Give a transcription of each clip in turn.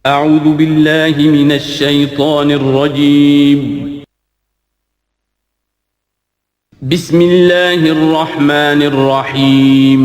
أعوذ بالله من الشيطان الرجيم. بسم الله الرحمن الرحيم.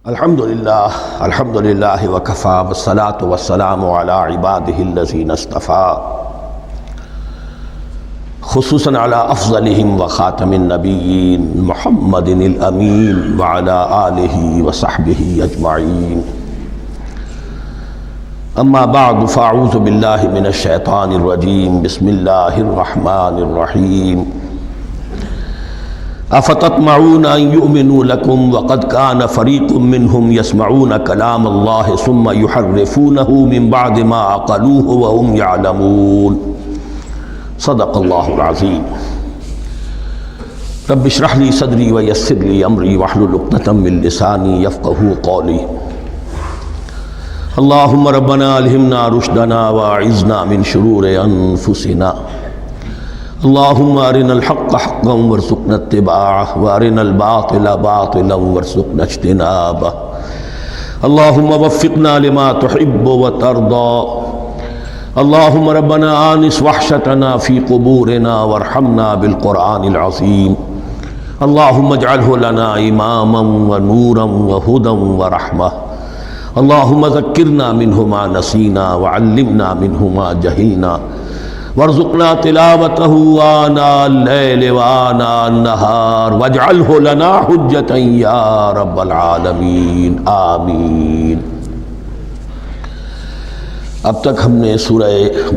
الحمد للہ وکفا والصلاة والسلام علی عبادہ الذین اصطفیٰ خصوصاً علی افضلہم وخاتم النبیین محمد الامین وعلی آلہ وصحبہ اجمعین. اما بعد فاعوذ باللہ من الشیطان الرجیم. بسم اللہ الرحمن الرحیم. افتطمعون ان یؤمنوا لکم وقد کان فریق منہم یسمعون کلام اللہ ثم یحرفونہ من بعد ما عقلوہ وهم یعلمون. صدق اللہ العظیم. رب اشرح لی صدری ویسر لی امری واحلل عقدۃ من لسانی یفقہوا قولی. اللہم ربنا الہمنا رشدنا واعذنا من شرور انفسنا. اللہم ارنا الحق حقا وارزقنا اتباعہ وارنا الباطل باطلا وارزقنا اجتنابہ. اللہم وفقنا لما تحب وترضى. اللہم ربنا آنس وحشتنا فی قبورنا وارحمنا بالقرآن العظیم. اللہم اجعلہ لنا اماما ونورا وہدا ورحمہ. اللہم ذکرنا منہ ما نسینا وعلمنا منہ ما جہلنا وارزقنا تلاوته آناء الليل وآناء النهار واجعله لنا حجة يا رب العالمین آمین. اب تک ہم نے سورہ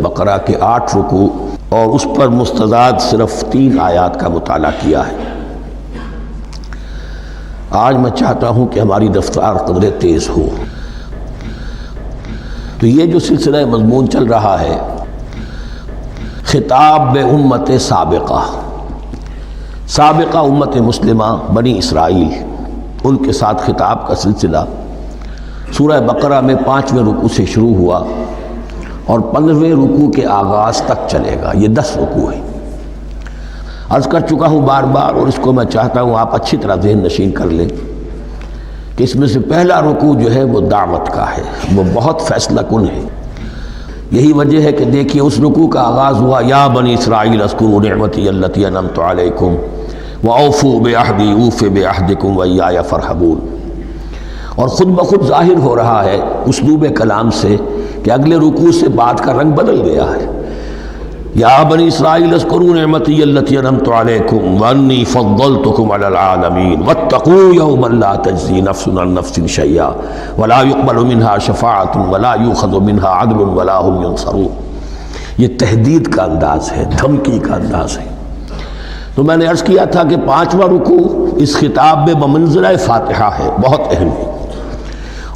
بقرہ کے 8 رکوع اور اس پر مستزاد صرف 3 آیات کا مطالعہ کیا ہے. آج میں چاہتا ہوں کہ ہماری رفتار قدرے تیز ہو. تو یہ جو سلسلہ مضمون چل رہا ہے خطاب بے امت سابقہ امت مسلمہ بنی اسرائیل، ان کے ساتھ خطاب کا سلسلہ سورہ بقرہ میں 5ویں رکوع سے شروع ہوا اور 15ویں رکوع کے آغاز تک چلے گا. یہ 10 رکوع ہیں. عرض کر چکا ہوں بار بار، اور اس کو میں چاہتا ہوں آپ اچھی طرح ذہن نشین کر لیں کہ اس میں سے پہلا رکوع جو ہے وہ دعوت کا ہے، وہ بہت فیصلہ کن ہے. یہی وجہ ہے کہ دیکھیے اس رکوع کا آغاز ہوا یا بنی اسرائیل اذکروا نعمتی التی انعمت علیکم واوفوا بعہدی اوف بعہدکم وایای فارہبون. اور خود بخود ظاہر ہو رہا ہے اسلوب کلام سے کہ اگلے رکوع سے بات کا رنگ بدل گیا ہے. یا بنی اسرائیل اذکروا نعمتی التی انعمت علیکم وانی فضلتکم علی العالمین واتقوا یوما لا تجزی نفس عن نفس شیئا ولا يقبل منها شفاعۃ ولا یؤخذ منها عدل ولا هم ينصرون. یہ تہدید کا انداز ہے، دھمکی کا انداز ہے. تو میں نے عرض کیا تھا کہ 5واں رکوع اس خطاب میں بمنزلہ فاتحہ ہے، بہت اہم ہے.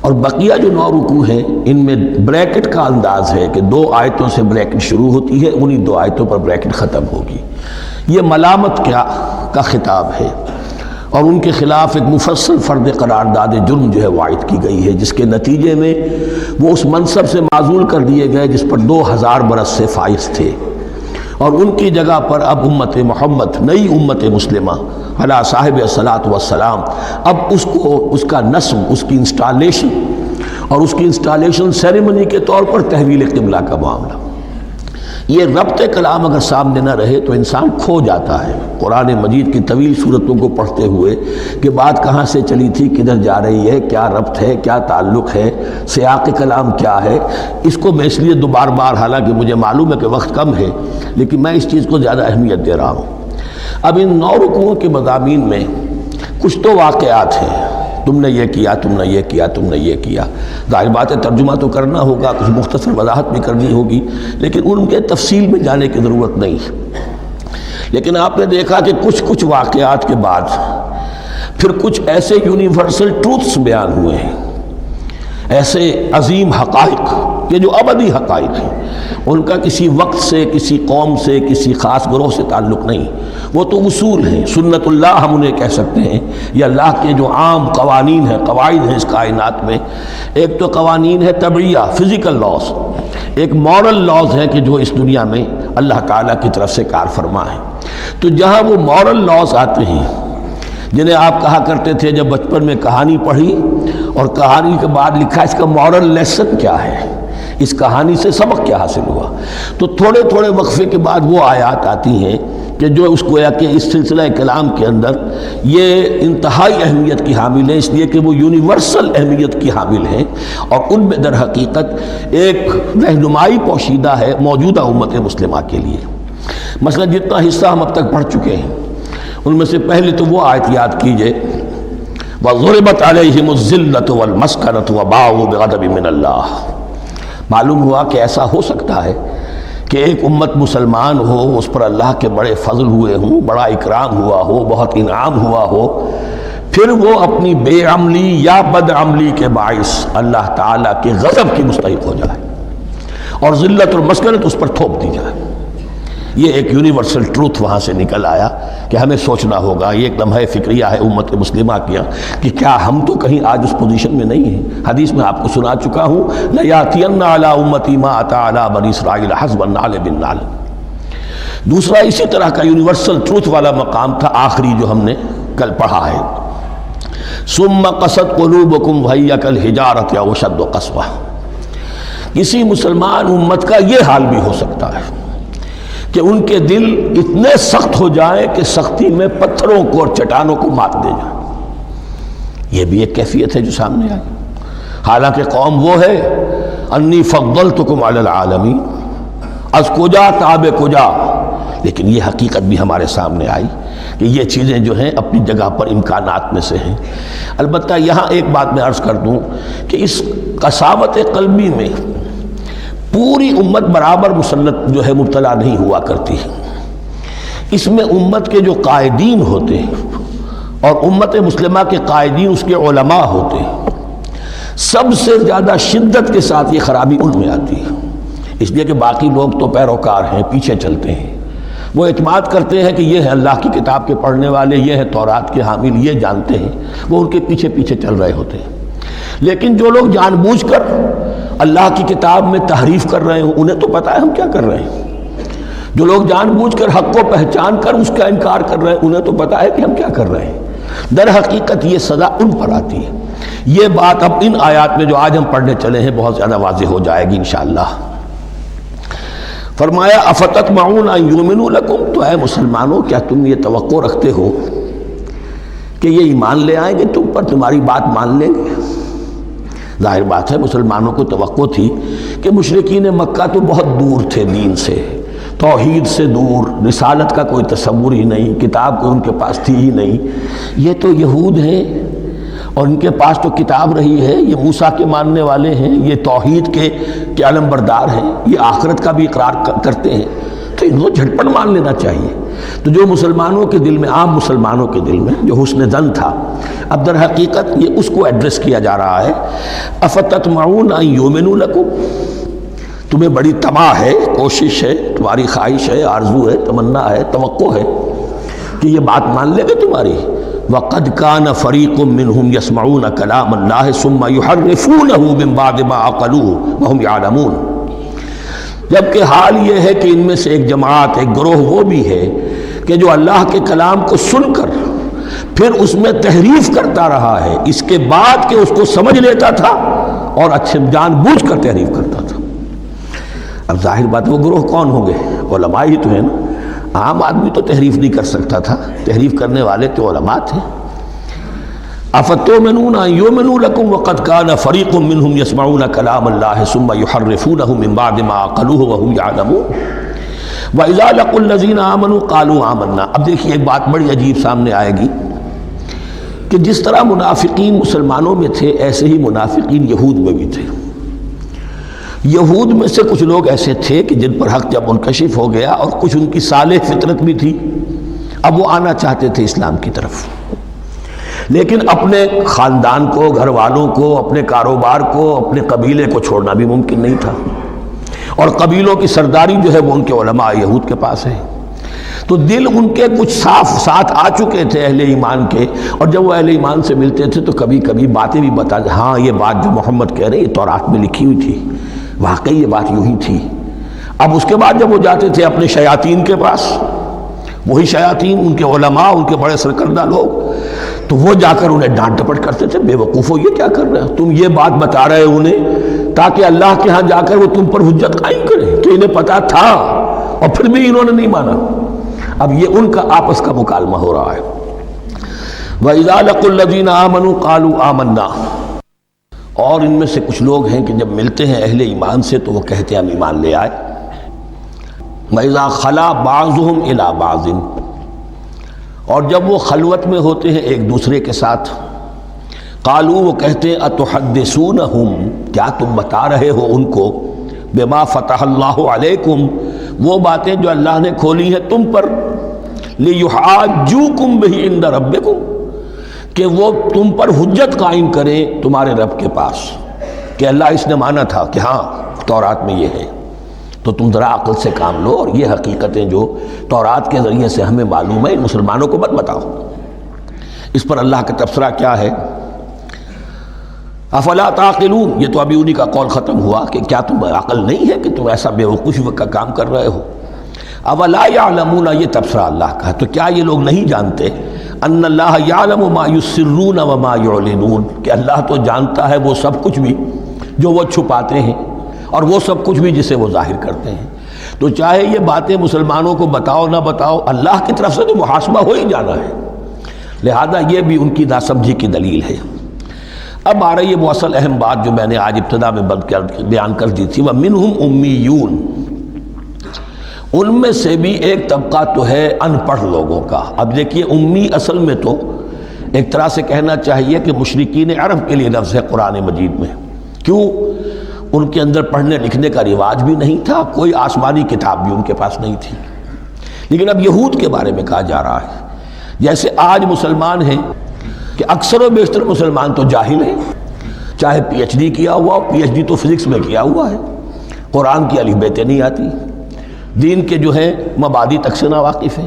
اور بقیہ جو 9 رکوع ہیں ان میں بریکٹ کا انداز ہے کہ 2 آیتوں سے بریکٹ شروع ہوتی ہے، انہی 2 آیتوں پر بریکٹ ختم ہوگی. یہ ملامت کا خطاب ہے اور ان کے خلاف ایک مفصل فرد قرارداد جرم جو ہے وائد کی گئی ہے، جس کے نتیجے میں وہ اس منصب سے معزول کر دیے گئے جس پر 2000 برس سے فائز تھے. اور ان کی جگہ پر اب امت محمد، نئی امت مسلمہ علی صاحب الصلاۃ والسلام، اب اس کا نصب، اس کی انسٹالیشن اور اس کی انسٹالیشن سیریمنی کے طور پر تحویل قبلہ کا معاملہ. یہ ربط کلام اگر سامنے نہ رہے تو انسان کھو جاتا ہے. قرآن مجید کی طویل صورتوں کو پڑھتے ہوئے کہ بات کہاں سے چلی تھی، کدھر جا رہی ہے، کیا ربط ہے، کیا تعلق ہے، سیاق کلام کیا ہے، اس کو میں اس لیے بار بار، حالانکہ مجھے معلوم ہے کہ وقت کم ہے لیکن میں اس چیز کو زیادہ اہمیت دے رہا ہوں. اب ان 9 رکوعوں کے مضامین میں کچھ تو واقعات ہیں، تم نے یہ کیا، تم نے یہ کیا، تم نے یہ کیا. ظاہر بات ہے ترجمہ تو کرنا ہوگا، کچھ مختصر وضاحت بھی کرنی ہوگی، لیکن ان کے تفصیل میں جانے کی ضرورت نہیں. لیکن آپ نے دیکھا کہ کچھ واقعات کے بعد پھر کچھ ایسے یونیورسل ٹروتھس بیان ہوئے ہیں، ایسے عظیم حقائق یہ جو ابدی حقائق ہیں، ان کا کسی وقت سے، کسی قوم سے، کسی خاص گروہ سے تعلق نہیں، وہ تو اصول ہیں، سنت اللہ ہم انہیں کہہ سکتے ہیں، یہ اللہ کے جو عام قوانین ہیں، قواعد ہیں اس کائنات میں۔ ایک تو قوانین ہے طبعیہ، فزیکل لاز، ایک مورل لاز ہے کہ جو اس دنیا میں اللہ تعالیٰ کی طرف سے کار فرما ہے۔ تو جہاں وہ مورل لاز آتے ہیں جنہیں آپ کہا کرتے تھے جب بچپن میں کہانی پڑھی اور کہانی کے بعد لکھا اس کا مورل لیسن کیا ہے، اس کہانی سے سبق کیا حاصل ہوا، تو تھوڑے تھوڑے وقفے کے بعد وہ آیات آتی ہیں کہ جو اس گویا کہ اس سلسلہ کلام کے اندر یہ انتہائی اہمیت کی حامل ہیں، اس لیے کہ وہ یونیورسل اہمیت کی حامل ہیں، اور ان میں در حقیقت ایک رہنمائی پوشیدہ ہے موجودہ امت مسلمہ کے لیے۔ مثلا جتنا حصہ ہم اب تک پڑھ چکے ہیں ان میں سے پہلے تو وہ آیت یاد کیجئے، وَضُرِبَتْ عَلَيْهِمُ الذِّلَّةُ وَالْمَسْكَنَةُ وَبَاءُوا بِغَضَبٍ مِّنَ اللَّهِ۔ معلوم ہوا کہ ایسا ہو سکتا ہے کہ ایک امت مسلمان ہو، اس پر اللہ کے بڑے فضل ہوئے ہوں، بڑا اکرام ہوا ہو، بہت انعام ہوا ہو، پھر وہ اپنی بے عملی یا بد عملی کے باعث اللہ تعالیٰ کے غضب کی مستحق ہو جائے اور ذلت اور مسکنت اس پر تھوپ دی جائے۔ یہ ایک یونیورسل ٹروتھ وہاں سے نکل آیا کہ ہمیں سوچنا ہوگا، یہ ایک لمحہ فکریہ ہے امت مسلمہ کیا کہ کیا ہم تو کہیں آج اس پوزیشن میں نہیں ہیں۔ حدیث میں آپ کو سنا چکا ہوں، لَيَأْتِيَنَّ عَلَىٰ أُمَّتِي مَا أَتَىٰ عَلَىٰ بَنِي إِسْرَائِيلَ حَسْبَ النَّعْلِ بِالنَّعْلِ۔ دوسرا اسی طرح کا یونیورسل ٹروتھ والا مقام تھا آخری جو ہم نے کل پڑھا ہے، ثُمَّ قَسَتْ قُلُوبُكُمْ وَهِيَ كَالْحِجَارَةِ أَوْ أَشَدُّ قَسْوَةً۔ کسی مسلمان امت کا یہ حال بھی ہو سکتا ہے کہ ان کے دل اتنے سخت ہو جائیں کہ سختی میں پتھروں کو اور چٹانوں کو مات دے جائیں۔ یہ بھی ایک کیفیت ہے جو سامنے آئی، حالانکہ قوم وہ ہے انی فضلتکم علی العالمین، از کجا تاب کجا، لیکن یہ حقیقت بھی ہمارے سامنے آئی کہ یہ چیزیں جو ہیں اپنی جگہ پر امکانات میں سے ہیں۔ البتہ یہاں ایک بات میں عرض کر دوں کہ اس قساوت قلبی میں پوری امت برابر مسلط جو ہے مبتلا نہیں ہوا کرتی ہے، اس میں امت کے جو قائدین ہوتے ہیں اور امت مسلمہ کے قائدین اس کے علماء ہوتے ہیں، سب سے زیادہ شدت کے ساتھ یہ خرابی ان میں آتی ہے، اس لیے کہ باقی لوگ تو پیروکار ہیں، پیچھے چلتے ہیں، وہ اعتماد کرتے ہیں کہ یہ ہے اللہ کی کتاب کے پڑھنے والے، یہ ہے تورات کے حامل، یہ جانتے ہیں، وہ ان کے پیچھے پیچھے چل رہے ہوتے ہیں۔ لیکن جو لوگ جان بوجھ کر اللہ کی کتاب میں تحریف کر رہے ہیں انہیں تو پتہ ہے ہم کیا کر رہے ہیں، جو لوگ جان بوجھ کر حق کو پہچان کر اس کا انکار کر رہے ہیں انہیں تو پتہ ہے کہ ہم کیا کر رہے ہیں۔ در حقیقت یہ سزا ان پر آتی ہے۔ یہ بات اب ان آیات میں جو آج ہم پڑھنے چلے ہیں بہت زیادہ واضح ہو جائے گی انشاءاللہ۔ فرمایا افتطمعون ان یؤمنوا لکم، تو اے مسلمانوں کیا تم یہ توقع رکھتے ہو کہ یہ ایمان لے آئیں گے تم پر، تمہاری بات مان لیں گے؟ ظاہر بات ہے مسلمانوں کو توقع تھی کہ مشرکین مکہ تو بہت دور تھے دین سے، توحید سے دور، رسالت کا کوئی تصور ہی نہیں، کتاب کوئی ان کے پاس تھی ہی نہیں۔ یہ تو یہود ہیں اور ان کے پاس تو کتاب رہی ہے، یہ موسیٰ کے ماننے والے ہیں، یہ توحید کے علم بردار ہیں، یہ آخرت کا بھی اقرار کرتے ہیں، تو ان کو جھٹپٹ مان لینا چاہیے۔ تو جو مسلمانوں کے دل میں، عام مسلمانوں کے دل میں جو حسن ظن تھا، اب در حقیقت یہ اس کو ایڈریس کیا جا رہا ہے، افتطمعون ان یؤمنوا لکم، تمہیں بڑی طمع ہے، کوشش ہے، تمہاری خواہش ہے، آرزو ہے، تمنا ہے، توقع ہے کہ یہ بات مان لے گے تمہاری۔ وَقَدْ كَانَ فَرِيقٌ مِّنْهُمْ يَسْمَعُونَ كَلَامَ اللَّهِ ثُمَّ يُحَرِّفُونَهُ مِن بَعْدِ مَا عَقَلُوهُ وَهُمْ يَعْلَمُونَ، جبکہ حال یہ ہے کہ ان میں سے ایک جماعت، ایک گروہ وہ بھی ہے کہ جو اللہ کے کلام کو سن کر پھر اس میں تحریف کرتا رہا ہے، اس کے بعد کہ اس کو سمجھ لیتا تھا اور اچھے جان بوجھ کر تحریف کرتا تھا۔ اب ظاہر بات وہ گروہ کون ہوں گے؟ علماء ہی تو ہیں نا، عام آدمی تو تحریف نہیں کر سکتا تھا، تحریف کرنے والے تو علماء تھے۔ افتؤمنون ان یؤمنوا لکم وقد کان فریق منہم یسمعون کلام اللہ ثم یحرفونہ من بعد ما عقلوہ وہم یعلمون وَإِذَا لَقُوا الَّذِينَ آمَنُوا قَالُوا آمَنَّا۔ اب دیکھیے ایک بات بڑی عجیب سامنے آئے گی کہ جس طرح منافقین مسلمانوں میں تھے ایسے ہی منافقین یہود میں بھی تھے۔ یہود میں سے کچھ لوگ ایسے تھے کہ جن پر حق جب منکشف ہو گیا اور کچھ ان کی صالح فطرت بھی تھی، اب وہ آنا چاہتے تھے اسلام کی طرف، لیکن اپنے خاندان کو، گھر والوں کو، اپنے کاروبار کو، اپنے قبیلے کو چھوڑنا بھی ممکن نہیں تھا، اور قبیلوں کی سرداری جو ہے وہ ان کے علماء یہود کے پاس ہے۔ تو دل ان کے کچھ صاف ساتھ آ چکے تھے اہل ایمان کے، اور جب وہ اہل ایمان سے ملتے تھے تو کبھی کبھی باتیں بھی بتا، ہاں یہ بات جو محمد کہہ رہے یہ تورات میں لکھی ہوئی تھی، واقعی یہ بات یوں ہی تھی۔ اب اس کے بعد جب وہ جاتے تھے اپنے شیاطین کے پاس، وہی شیاطین ان کے علماء، ان کے بڑے سرکردہ لوگ، تو وہ جا کر انہیں ڈانٹ ڈپٹ کرتے تھے، بے وقوفو یہ کیا کر رہے ہو، تم یہ بات بتا رہے ہو انہیں تاکہ اللہ کے ہاں جا کر وہ تم پر حجت قائم کرے کہ انہیں پتا تھا اور پھر بھی انہوں نے نہیں مانا۔ اب یہ ان کا آپس کا مکالمہ ہو رہا ہے۔ وَإِذَا لَقُوا الَّذِينَ آمَنُوا قَالُوا آمَنَّا، اور ان میں سے کچھ لوگ ہیں کہ جب ملتے ہیں اہل ایمان سے تو وہ کہتے ہیں ہم ایمان لے آئے۔ وَإِذَا خَلَا بَعْضُهُمْ إِلَىٰ بَعْضٍ، اور جب وہ خلوت میں ہوتے ہیں ایک دوسرے کے ساتھ، قالوا وہ کہتے ہیں أَتُحَدِّثُونَهُمْ، کیا تم بتا رہے ہو ان کو، بما فتح اللہ علیکم، وہ باتیں جو اللہ نے کھولی ہیں تم پر، لِيُحَاجُّوكُمْ بِهِ عِندَ رَبِّكُمْ، کہ وہ تم پر حجت قائم کریں تمہارے رب کے پاس، کہ اللہ اس نے مانا تھا کہ ہاں تورات میں یہ ہے، تو تم ذرا عقل سے کام لو، اور یہ حقیقتیں جو تورات کے ذریعے سے ہمیں معلوم ہے ان مسلمانوں کو مت بتاؤ۔ اس پر اللہ کا تبصرہ کیا ہے، افلا تعقلون، یہ تو ابھی انہی کا قول ختم ہوا کہ کیا تم عقل نہیں ہے کہ تم ایسا بے وقوفی کا کام کر رہے ہو۔ اولا یعلمون، یہ تبصرہ اللہ کا، تو کیا یہ لوگ نہیں جانتے، ان اللہ یعلم ما یسرون وما یعلنون، کہ اللہ تو جانتا ہے وہ سب کچھ بھی جو وہ چھپاتے ہیں اور وہ سب کچھ بھی جسے وہ ظاہر کرتے ہیں۔ تو چاہے یہ باتیں مسلمانوں کو بتاؤ نہ بتاؤ، اللہ کی طرف سے تو محاسبہ ہو ہی جانا ہے، لہذا یہ بھی ان کی ناسمجھی کی دلیل ہے۔ اب آ رہی ہے وہ اصل اہم بات جو میں نے آج ابتدا میں بیان کر دی تھی، وَمِنْهُمْ أُمِّيُّونَ، ان میں سے بھی ایک طبقہ تو ہے ان پڑھ لوگوں کا۔ اب دیکھیے امی اصل میں تو ایک طرح سے کہنا چاہیے کہ مشرکین عرب کے لیے لفظ ہے قرآن مجید میں، کیوں؟ ان کے اندر پڑھنے لکھنے کا رواج بھی نہیں تھا، کوئی آسمانی کتاب بھی ان کے پاس نہیں تھی۔ لیکن اب یہود کے بارے میں کہا جا رہا ہے، جیسے آج مسلمان ہیں کہ اکثر و بیشتر مسلمان تو جاہل ہیں، چاہے پی ایچ ڈی کیا ہوا، پی ایچ ڈی تو فزکس میں کیا ہوا ہے، قرآن کی الف بیتیں نہیں آتی، دین کے جو ہیں مبادی تک سے ناواقف ہیں،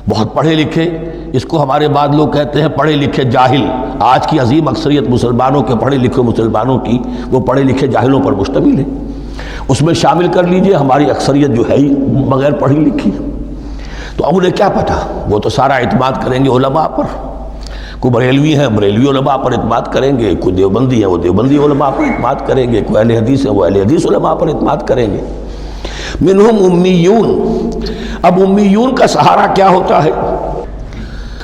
بہت پڑھے لکھے، اس کو ہمارے بعد لوگ کہتے ہیں پڑھے لکھے جاہل۔ آج کی عظیم اکثریت مسلمانوں کے، پڑھے لکھے مسلمانوں کی، وہ پڑھے لکھے جاہلوں پر مشتمل ہے۔ اس میں شامل کر لیجئے ہماری اکثریت جو ہے ہی بغیر پڑھی لکھی، تو اب انہیں کیا پتہ، وہ تو سارا اعتماد کریں گے علماء پر، کوئی بریلوی ہیں بریلوی علماء پر اعتماد کریں گے، کوئی دیوبندی ہیں وہ دیوبندی علماء پر اعتماد کریں گے، کوئی اہل حدیث ہیں وہ اہل حدیث علماء پر اعتماد کریں گے۔ منہم امیون، اب امیون کا سہارا کیا ہوتا ہے؟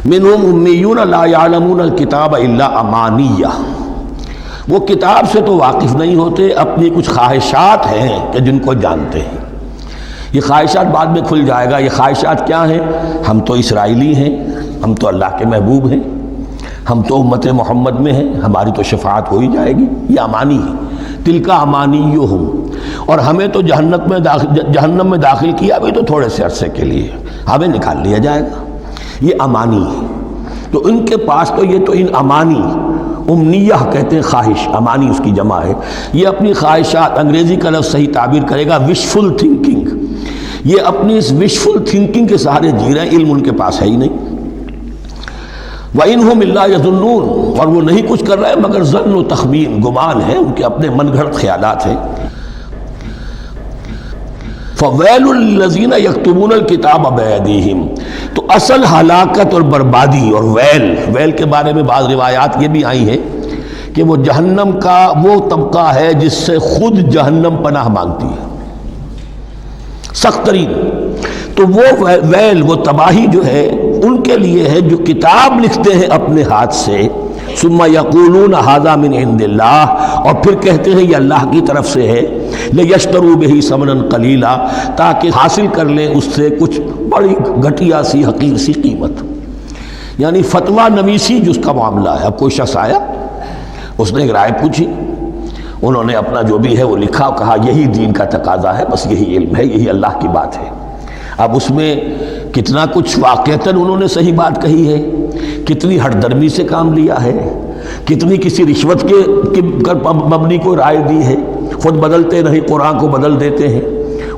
منہم امیون لا یعلمون الکتاب الا امانیہ، وہ کتاب سے تو واقف نہیں ہوتے، اپنی کچھ خواہشات ہیں کہ جن کو جانتے ہیں۔ یہ خواہشات بعد میں کھل جائے گا، یہ خواہشات کیا ہیں؟ ہم تو اسرائیلی ہیں، ہم تو اللہ کے محبوب ہیں، ہم تو امت محمد میں ہیں، ہماری تو شفاعت ہو ہی جائے گی، یہ امانی ہے۔ تلک امانیہم، اور ہمیں تو جہنم میں داخل کیا بھی تو تھوڑے سے عرصے کے لیے، ہمیں نکال لیا جائے گا، یہ امانی ہے۔ تو ان کے پاس تو یہ تو ان امانی، امنیہ کہتے ہیں خواہش، امانی اس کی جمع ہے، یہ اپنی خواہشات، انگریزی کا لفظ صحیح تعبیر کرے گا وشفل تھنکنگ، یہ اپنی اس وشفل تھنکنگ کے سہارے جی رہے ہیں، علم ان کے پاس ہے ہی نہیں۔ وَإِنْهُمْ إِلَّا يَظُنُّونَ، اور وہ نہیں کچھ کر رہے مگر ظن و تخمین، گمان ہے، ان کے اپنے من گھڑت خیالات ہیں۔ فَوَيْلٌ لِّلَّذِينَ يَكْتُبُونَ الْكِتَابَ بِأَيْدِيهِمْ، تو اصل ہلاکت اور بربادی اور ویل کے بارے میں بعض روایات یہ بھی آئی ہیں کہ وہ جہنم کا وہ طبقہ ہے جس سے خود جہنم پناہ مانگتی ہے، سخت ترین۔ تو وہ ویل، وہ تباہی جو ہے ان کے لیے ہے جو کتاب لکھتے ہیں اپنے ہاتھ سے، ثم یقولون ھذا من عند اللہ، اور پھر کہتے ہیں یہ اللہ کی طرف سے ہے، لیشتروا بہ ثمنا قلیلا، تاکہ حاصل کر لیں اس سے کچھ بڑی گھٹیا سی حقیر سی قیمت، یعنی فتویٰ نویسی جس کا معاملہ ہے۔ اب کوئی شخص آیا، اس نے ایک رائے پوچھی، انہوں نے اپنا جو بھی ہے وہ لکھا، کہا یہی دین کا تقاضا ہے، بس یہی علم ہے، یہی اللہ کی بات ہے۔ اب اس میں کتنا کچھ واقعتاً انہوں نے صحیح بات کہی ہے، کتنی ہٹ درمی سے کام لیا ہے، کتنی کسی رشوت کے مبنی کو رائے دی ہے، خود بدلتے نہیں قرآن کو بدل دیتے ہیں،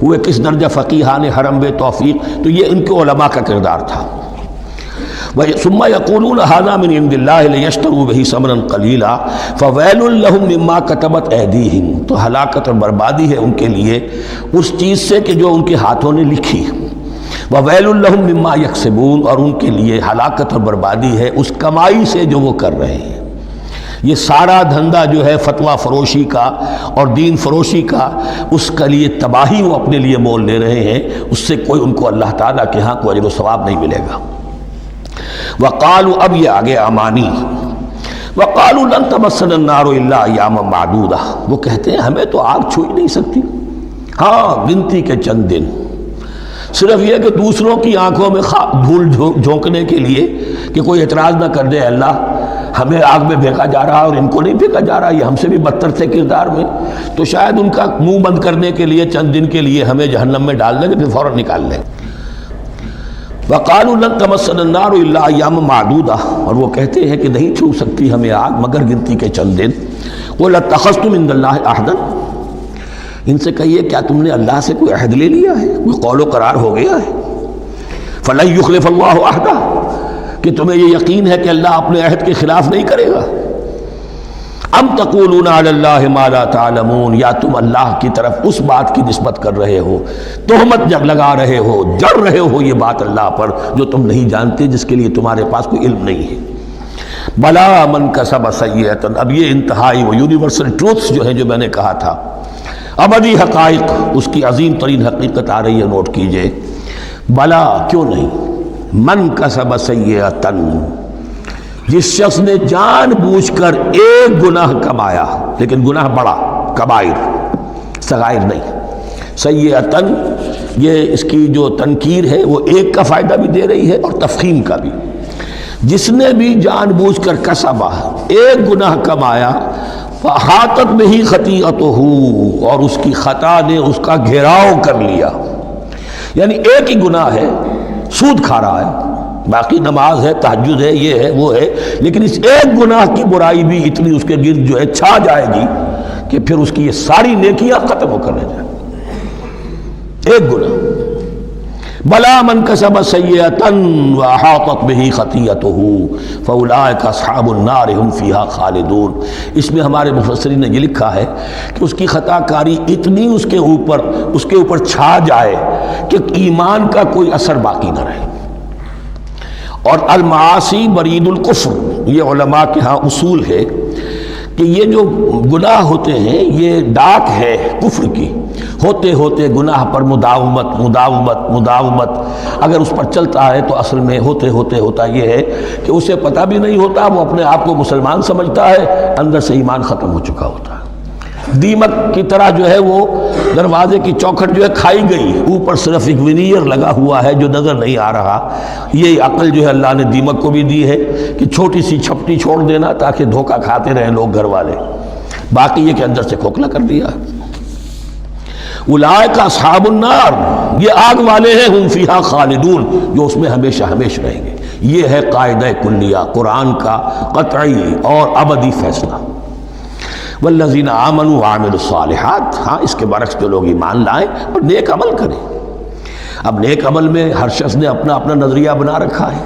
وہ کس درجہ فقیہان حرم بے توفیق. تو یہ ان کے علماء کا کردار تھا. ثم يقولون هذا من عند الله ليشتروا به ثمنا قليلا فويل لهم مما كتبت ايديهم. تو ہلاکت اور بربادی ہے ان کے لیے اس چیز سے کہ جو ان کے ہاتھوں نے لکھی. وویل لهم مما يكسبون، اور ان کے لیے ہلاکت اور بربادی ہے اس کمائی سے جو وہ کر رہے ہیں. یہ سارا دھندا جو ہے فتویٰ فروشی کا اور دین فروشی کا، اس کے لیے تباہی وہ اپنے لیے مول لے رہے ہیں. اس سے کوئی ان کو اللہ تعالیٰ کے ہاں کوئی اجر و ثواب نہیں ملے گا. وقالوا، اب یہ آگے امانی، وقالوا لن تمسنا النار الا ایاما معدودہ. وہ کہتے ہیں ہمیں تو آگ چھو ہی نہیں سکتی، ہاں گنتی کے چند دن. صرف یہ کہ دوسروں کی آنکھوں میں دھول جھونکنے کے لیے کہ کوئی اعتراض نہ کر دے، اللہ ہمیں آگ میں پھینکا جا رہا اور ان کو نہیں پھینکا جا رہا، یہ ہم سے بھی بدتر تھے کردار میں، تو شاید ان کا منہ بند کرنے کے لیے چند دن کے لیے ہمیں جہنم میں ڈال دیں گے، پھر فوراً نکال لیں. وقالوا لن تمسنا النار الا ایاما معدودہ، اور وہ کہتے ہیں کہ نہیں چھو سکتی ہمیں آگ مگر گنتی کے چند دن. قل اتخذتم عند اللہ عہدا، ان سے کہیے کیا تم نے اللہ سے کوئی عہد لے لیا ہے، کوئی قول و قرار ہو گیا ہے. فلن یخلف اللہ عہدہ، کہ تمہیں یہ یقین ہے کہ اللہ اپنے عہد کے خلاف نہیں کرے گا. ام تقولون علی اللہ ما لا تعلمون، یا تم اللہ کی طرف اس بات کی نسبت کر رہے ہو، تہمت جب لگا رہے ہو، جڑ رہے ہو یہ بات اللہ پر جو تم نہیں جانتے، جس کے لیے تمہارے پاس کوئی علم نہیں ہے. بلا من کسب سیئۃ، اب یہ انتہائی وہ یونیورسل ٹروتھس جو ہیں جو میں نے کہا تھا، ابدی حقائق، اس کی عظیم ترین حقیقت آ رہی ہے، نوٹ کیجئے. بلا، کیوں نہیں، من کسب سیئۃ، جس شخص نے جان بوجھ کر ایک گناہ کمایا، لیکن گناہ بڑا، کبائر، صغائر نہیں. سیئۃ، یہ اس کی جو تنکیر ہے وہ ایک کا فائدہ بھی دے رہی ہے اور تفخیم کا بھی. جس نے بھی جان بوجھ کر کسبا، ایک گناہ کمایا، فاحاطت بہ خطیئتہ، اور اس کی خطا نے اس کا گھیراؤ کر لیا. یعنی ایک ہی گناہ ہے، سود کھا رہا ہے، باقی نماز ہے، تہجد ہے، یہ ہے وہ ہے، لیکن اس ایک گناہ کی برائی بھی اتنی اس کے گرد جو ہے چھا جائے گی کہ پھر اس کی یہ ساری نیکیاں ختم ہو کر رہ جائیں. ایک گناہ. بلا من کسب سیئۃ واحاطت بہ خطیئتہ فاولئک اصحاب النار هم فیہا خالدون. اس میں ہمارے مفسرین نے یہ لکھا ہے کہ اس کی خطا کاری اتنی اس کے اوپر چھا جائے کہ ایمان کا کوئی اثر باقی نہ رہے. اور المعاصی برید الکفر، یہ علماء کے ہاں اصول ہے کہ یہ جو گناہ ہوتے ہیں یہ ڈاک ہے کفر کی. ہوتے ہوتے گناہ پر مداومت اگر اس پر چلتا ہے تو اصل میں ہوتے ہوتے ہوتا یہ ہے کہ اسے پتہ بھی نہیں ہوتا، وہ اپنے آپ کو مسلمان سمجھتا ہے، اندر سے ایمان ختم ہو چکا ہوتا ہے. دیمک کی طرح جو ہے وہ دروازے کی چوکھٹ جو ہے کھائی گئی، اوپر صرف ایک ونیئر لگا ہوا ہے جو نظر نہیں آ رہا. یہ عقل جو ہے اللہ نے دیمک کو بھی دی ہے کہ چھوٹی سی چھپٹی چھوڑ دینا تاکہ دھوکہ کھاتے رہیں لوگ گھر والے، باقی یہ کہ اندر سے کھوکھلا کر دیا. اولئک اصحاب النار، یہ آگ والے ہیں، ہم فیہا خالدون، جو اس میں ہمیشہ ہمیشہ رہیں گے. یہ ہے قاعدہ کلیہ، قرآن کا قطعی اور ابدی فیصلہ. والذین آمنوا وعملوا الصالحات، ہاں اس کے برعکس جو لوگ ایمان لائیں اور نیک عمل کریں. اب نیک عمل میں ہر شخص نے اپنا اپنا نظریہ بنا رکھا ہے.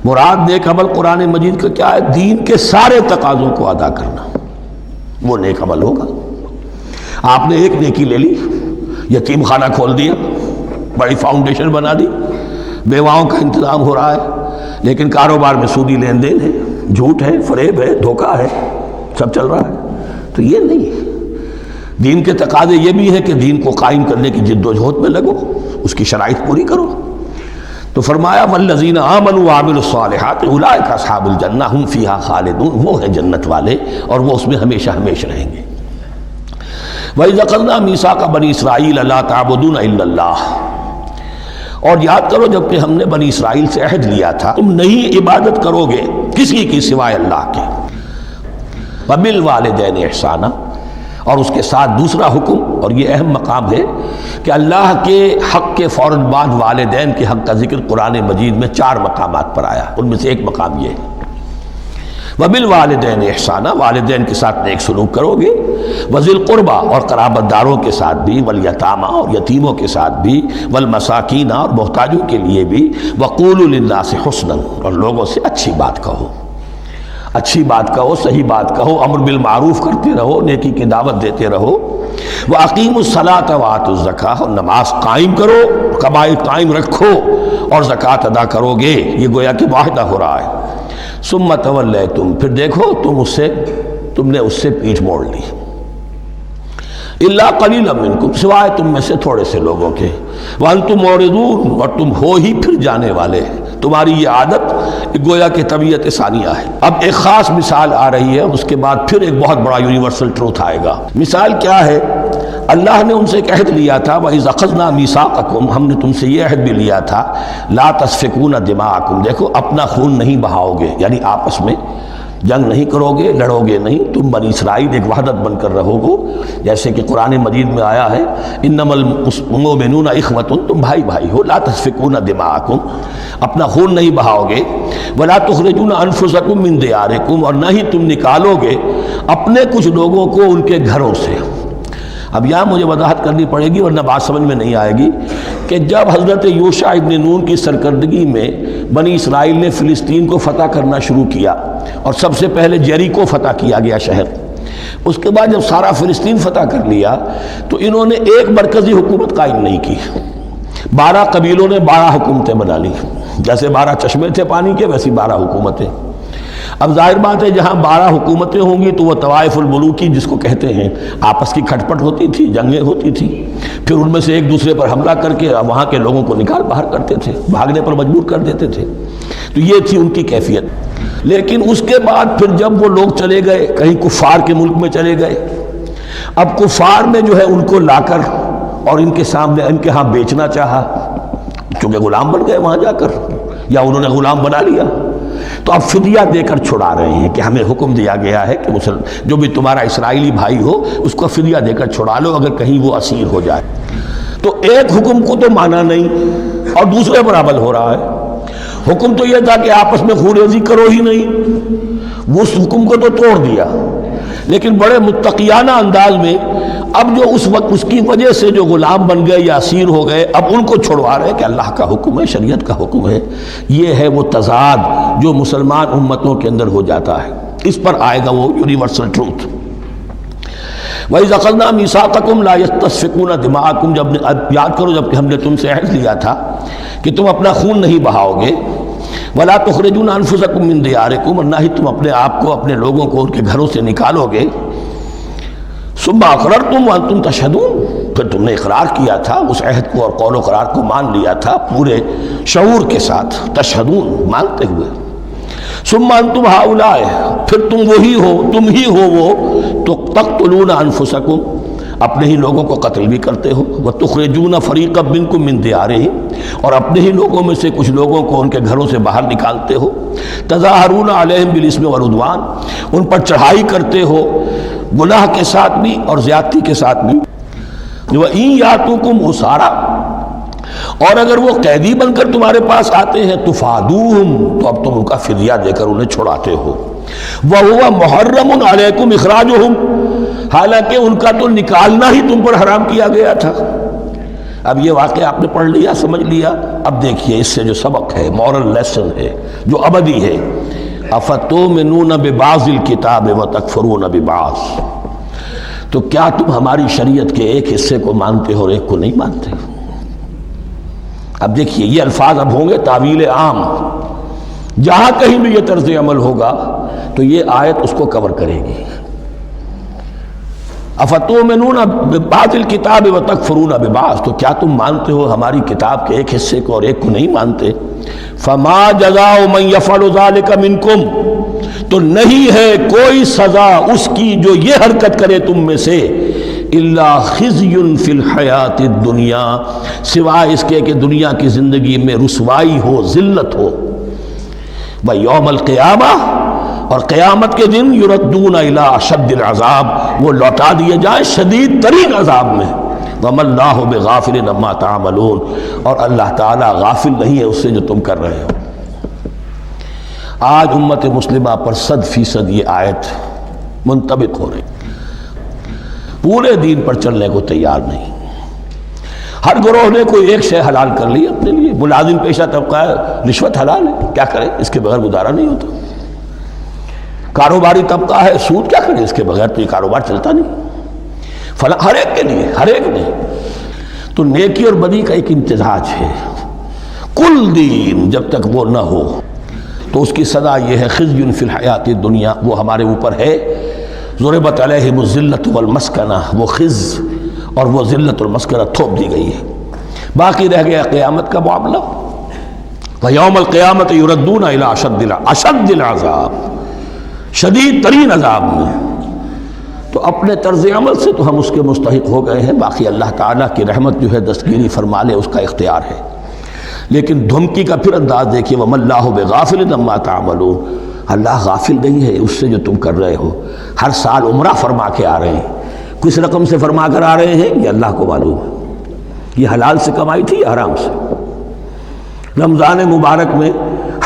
مراد نیک عمل قرآن مجید کا کیا ہے؟ دین کے سارے تقاضوں کو ادا کرنا، وہ نیک عمل ہوگا. آپ نے ایک نیکی لے لی، یتیم خانہ کھول دیا، بڑی فاؤنڈیشن بنا دی، بیواؤں کا انتظام ہو رہا ہے، لیکن کاروبار میں سودی لین دین ہے، جھوٹ ہے، فریب ہے، دھوکہ ہے، سب چل رہا ہے. تو یہ نہیں. دین کے تقاضے یہ بھی ہے کہ دین کو قائم کرنے کی جد و جہد میں لگو، اس کی شرائط پوری کرو. تو فرمایا والذین آمنوا وعملوا الصالحات اولئک اصحاب الجنہ هم فیہا خالدون، وہ ہے جنت والے اور وہ اس میں ہمیشہ ہمیشہ رہیں گے. وَإِذْ أَخَذْنَا مِيثَاقَ بَنِي إِسْرَائِيلَ لَا تَعْبُدُونَ إِلَّا اللَّهَ، اور یاد کرو جب کہ ہم نے بنی اسرائیل سے عہد لیا تھا تم نہیں عبادت کرو گے کسی کی سوائے اللہ کے. وَبِالْوَالِدَيْنِ إِحْسَانًا، اور اس کے ساتھ دوسرا حکم، اور یہ اہم مقام ہے کہ اللہ کے حق کے فوراً بعد والدین کے حق کا ذکر قرآن مجید میں 4 مقامات پر آیا، ان میں سے ایک مقام یہ ہے وَبِالْوَالِدَيْنِ احسانا، والدین کے ساتھ نیک سلوک کرو گے، وَذِي الْقُرْبَى اور قرابت داروں کے ساتھ بھی، وَالْيَتَامَى اور یتیموں کے ساتھ بھی، وَالْمَسَاكِينَ اور محتاجوں کے لیے بھی، وَقُولُوا لِلنَّاسِ حُسْنًا اور لوگوں سے اچھی بات کہو، اچھی بات کہو، صحیح بات کہو، امر بالمعروف کرتے رہو، نیکی کی دعوت دیتے رہو، وَأَقِيمُوا الصَّلَاةَ وَآتُوا الزَّكَاةَ اور نماز قائم کرو، قواعد قائم رکھو اور زکوٰۃ ادا کرو گے، یہ گویا کہ معاہدہ ہو رہا ہے۔ ثم تولیتم پھر دیکھو تم نے اس سے پیٹھ موڑ لی، الا قلیلا منکم سوائے تم میں سے تھوڑے سے لوگوں کے، وانتم معرضون اور تم ہو ہی پھر جانے والے، تمہاری یہ عادت گویا کہ طبیعت ثانیہ ہے۔ اب ایک خاص مثال آ رہی ہے، اس کے بعد پھر ایک بہت بڑا یونیورسل ٹروتھ آئے گا۔ مثال کیا ہے؟ اللہ نے ان سے ایک عہد لیا تھا، وَإِذْ أَخَذْنَا مِيثَاقَكُمْ ہم نے تم سے یہ عہد بھی لیا تھا، لَا تَسْفِكُونَ دِمَاءَكُمْ دیکھو اپنا خون نہیں بہاؤ گے، یعنی آپس میں جنگ نہیں کرو گے، لڑو گے نہیں، تم بنی اسرائیل ایک وحدت بن کر رہو گے، جیسے کہ قرآن مجید میں آیا ہے انما المؤمنون اخوۃ، تم بھائی بھائی ہو، لا تسفکون دماءکم اپنا خون نہیں بہاؤ گے، ولا تخرجون انفسکم من دیارکم اور نہ ہی تم نکالو گے اپنے کچھ لوگوں کو ان کے گھروں سے۔ اب یہاں مجھے وضاحت کرنی پڑے گی ورنہ بات سمجھ میں نہیں آئے گی کہ جب حضرت یوشع ابن نون کی سرکردگی میں بنی اسرائیل نے فلسطین کو فتح کرنا شروع کیا اور سب سے پہلے جیریکو فتح کیا گیا شہر، اس کے بعد جب سارا فلسطین فتح کر لیا تو انہوں نے ایک مرکزی حکومت قائم نہیں کی، 12 قبیلوں نے 12 حکومتیں بنا لی، جیسے 12 چشمے تھے پانی کے ویسی 12 حکومتیں۔ اب ظاہر بات ہے جہاں 12 حکومتیں ہوں گی تو وہ طوائف الملوکی جس کو کہتے ہیں، آپس کی کھٹ پٹ ہوتی تھی، جنگیں ہوتی تھی، پھر ان میں سے ایک دوسرے پر حملہ کر کے وہاں کے لوگوں کو نکال باہر کرتے تھے، بھاگنے پر مجبور کر دیتے تھے، تو یہ تھی ان کی کیفیت۔ لیکن اس کے بعد پھر جب وہ لوگ چلے گئے کہیں کفار کے ملک میں چلے گئے، اب کفار نے جو ہے ان کو لا کر اور ان کے سامنے ان کے ہاں بیچنا چاہا، چونکہ غلام بن گئے وہاں جا کر، یا انہوں نے غلام بنا لیا، تو اب فدیہ دے کر چھڑا رہے ہیں کہ ہمیں حکم دیا گیا ہے کہ جو بھی تمہارا اسرائیلی بھائی ہو اس کو فدیہ دے کر چھڑا لو اگر کہیں وہ اسیر ہو جائے۔ تو ایک حکم کو تو مانا نہیں اور دوسرے پر عمل ہو رہا ہے۔ حکم تو یہ تھا کہ آپس میں خون ریزی کرو ہی نہیں، وہ اس حکم کو تو توڑ دیا، لیکن بڑے متقیانہ انداز میں اب جو اس وقت اس کی وجہ سے جو غلام بن گئے یا اسیر ہو گئے اب ان کو چھڑوا رہے کہ اللہ کا حکم ہے، شریعت کا حکم ہے۔ یہ ہے وہ تضاد جو مسلمان امتوں کے اندر ہو جاتا ہے، اس پر آئے گا وہ یونیورسل ٹروتھ۔ وَإِذْ أَخَذْنَا مِيثَاقَكُمْ لَا يَسْتَسْفِكُونَ دِمَاءَكُمْ جب یاد کرو جب کہ ہم نے تم سے عہد لیا تھا کہ تم اپنا خون نہیں بہاؤ گے، وَلَا تُخْرِجُونَ أَنفُسَكُم مِّن دِيَارِكُمْ اور نہ ہی تم اپنے آپ کو اپنے لوگوں کو ان کے گھروں سے نکالو گے، ثُمَّ أَقْرَرْتُمْ وَأَنْتُمْ تَشْهَدُونَ پھر تم نے اقرار کیا تھا اس عہد کو اور قول و قرار کو مان لیا تھا پورے شعور کے ساتھ، تشہدون مانتے ہوئے، ثم انتم هؤلاء پھر تم وہی ہو، تم ہی ہو وہ تو تقتلون انفسکم اپنے ہی لوگوں کو قتل بھی کرتے ہو، وتخرجون فریقا منکم من دیارہم اور اپنے ہی لوگوں میں سے کچھ لوگوں کو ان کے گھروں سے باہر نکالتے ہو، تظاہرون علیہم بالاسم والعدوان ان پر چڑھائی کرتے ہو گناہ کے ساتھ بھی اور زیادتی کے ساتھ بھی، وَإِن یاتوکم اسارا اور اگر وہ قیدی بن کر تمہارے پاس آتے ہیں تفادوہم تو اب تم ان کا فدیہ دے کر انہیں چھڑاتے ہو، وَهُوَ مُحَرَّمٌ عَلَيْكُمْ إِخْرَاجُهُمْ حالانکہ ان کا تو نکالنا ہی تم پر حرام کیا گیا تھا۔ اب یہ واقعہ آپ نے پڑھ لیا، سمجھ لیا، اب دیکھیے اس سے جو سبق ہے، مورل لیسن ہے جو ابدی ہے، اَفَتُؤْمِنُونَ بِبَعْضِ الْكِتَابِ وَتَكْفُرُونَ بِبَعْضٍ تو کیا تم ہماری شریعت کے ایک حصے کو مانتے ہو اور ایک کو نہیں مانتے؟ اب دیکھیے یہ الفاظ اب ہوں گے تعویل عام، جہاں کہیں بھی یہ طرز عمل ہوگا تو یہ آیت اس کو کور کرے گی۔ افتؤمنون ببعض الکتاب وتکفرون ببعض تو کیا تم مانتے ہو ہماری کتاب کے ایک حصے کو اور ایک کو نہیں مانتے؟ فما جزاء من یفعل ذلک منکم تو نہیں ہے کوئی سزا اس کی جو یہ حرکت کرے تم میں سے، الا خزی فی الحیات الدنیا سوائے اس کے کہ دنیا کی زندگی میں رسوائی ہو، ذلت ہو، و یوم القیامہ اور قیامت کے دن یردون الی اشد العذاب، وہ لوٹا دیے جائیں شدید ترین عذاب میں۔ وما اللہ بغافل عما تعملون، اور اللہ تعالیٰ غافل نہیں ہے اس سے جو تم کر رہے ہو۔ آج امت مسلمہ پر 100% یہ آیت منطبق ہو رہی، پورے دین پر چلنے کو تیار نہیں۔ ہر گروہ نے کوئی ایک شے حلال کر لی اپنے لیے۔ ملازم پیشہ طبقہ ہے، رشوت حلال ہے، کیا کرے، اس کے بغیر گزارا نہیں ہوتا۔ کاروباری طبقہ ہے، سود کیا کرے، اس کے بغیر تو یہ کاروبار چلتا نہیں۔ فلاں ہر ایک کے لیے، ہر ایک نے تو نیکی اور بدی کا ایک امتزاج ہے۔ کل دین جب تک وہ نہ ہو تو اس کی سزا یہ ہے خزی فی الحیات الدنیا، وہ ہمارے اوپر ہے۔ ضربت علیہم الذلۃ والمسکنہ، وہ خز اور وہ ذلت المسکنہ تھوپ دی گئی ہے۔ باقی رہ گیا قیامت کا معاملہ، ویوم القیامت یردون الی اشد العذاب، شدید ترین عذاب میں۔ تو اپنے طرز عمل سے تو ہم اس کے مستحق ہو گئے ہیں، باقی اللہ تعالیٰ کی رحمت جو ہے دستگیری فرما لے، اس کا اختیار ہے۔ لیکن دھمکی کا پھر انداز دیکھیے، وَمَا اللَّهُ بِغَافِلٍ عَمَّا تَعْمَلُونَ، اللہ غافل نہیں ہے اس سے جو تم کر رہے ہو۔ ہر سال عمرہ فرما کے آ رہے ہیں، کس رقم سے فرما کر آ رہے ہیں یہ اللہ کو معلوم ہے۔ یہ حلال سے کمائی تھی یا حرام سے؟ رمضان مبارک میں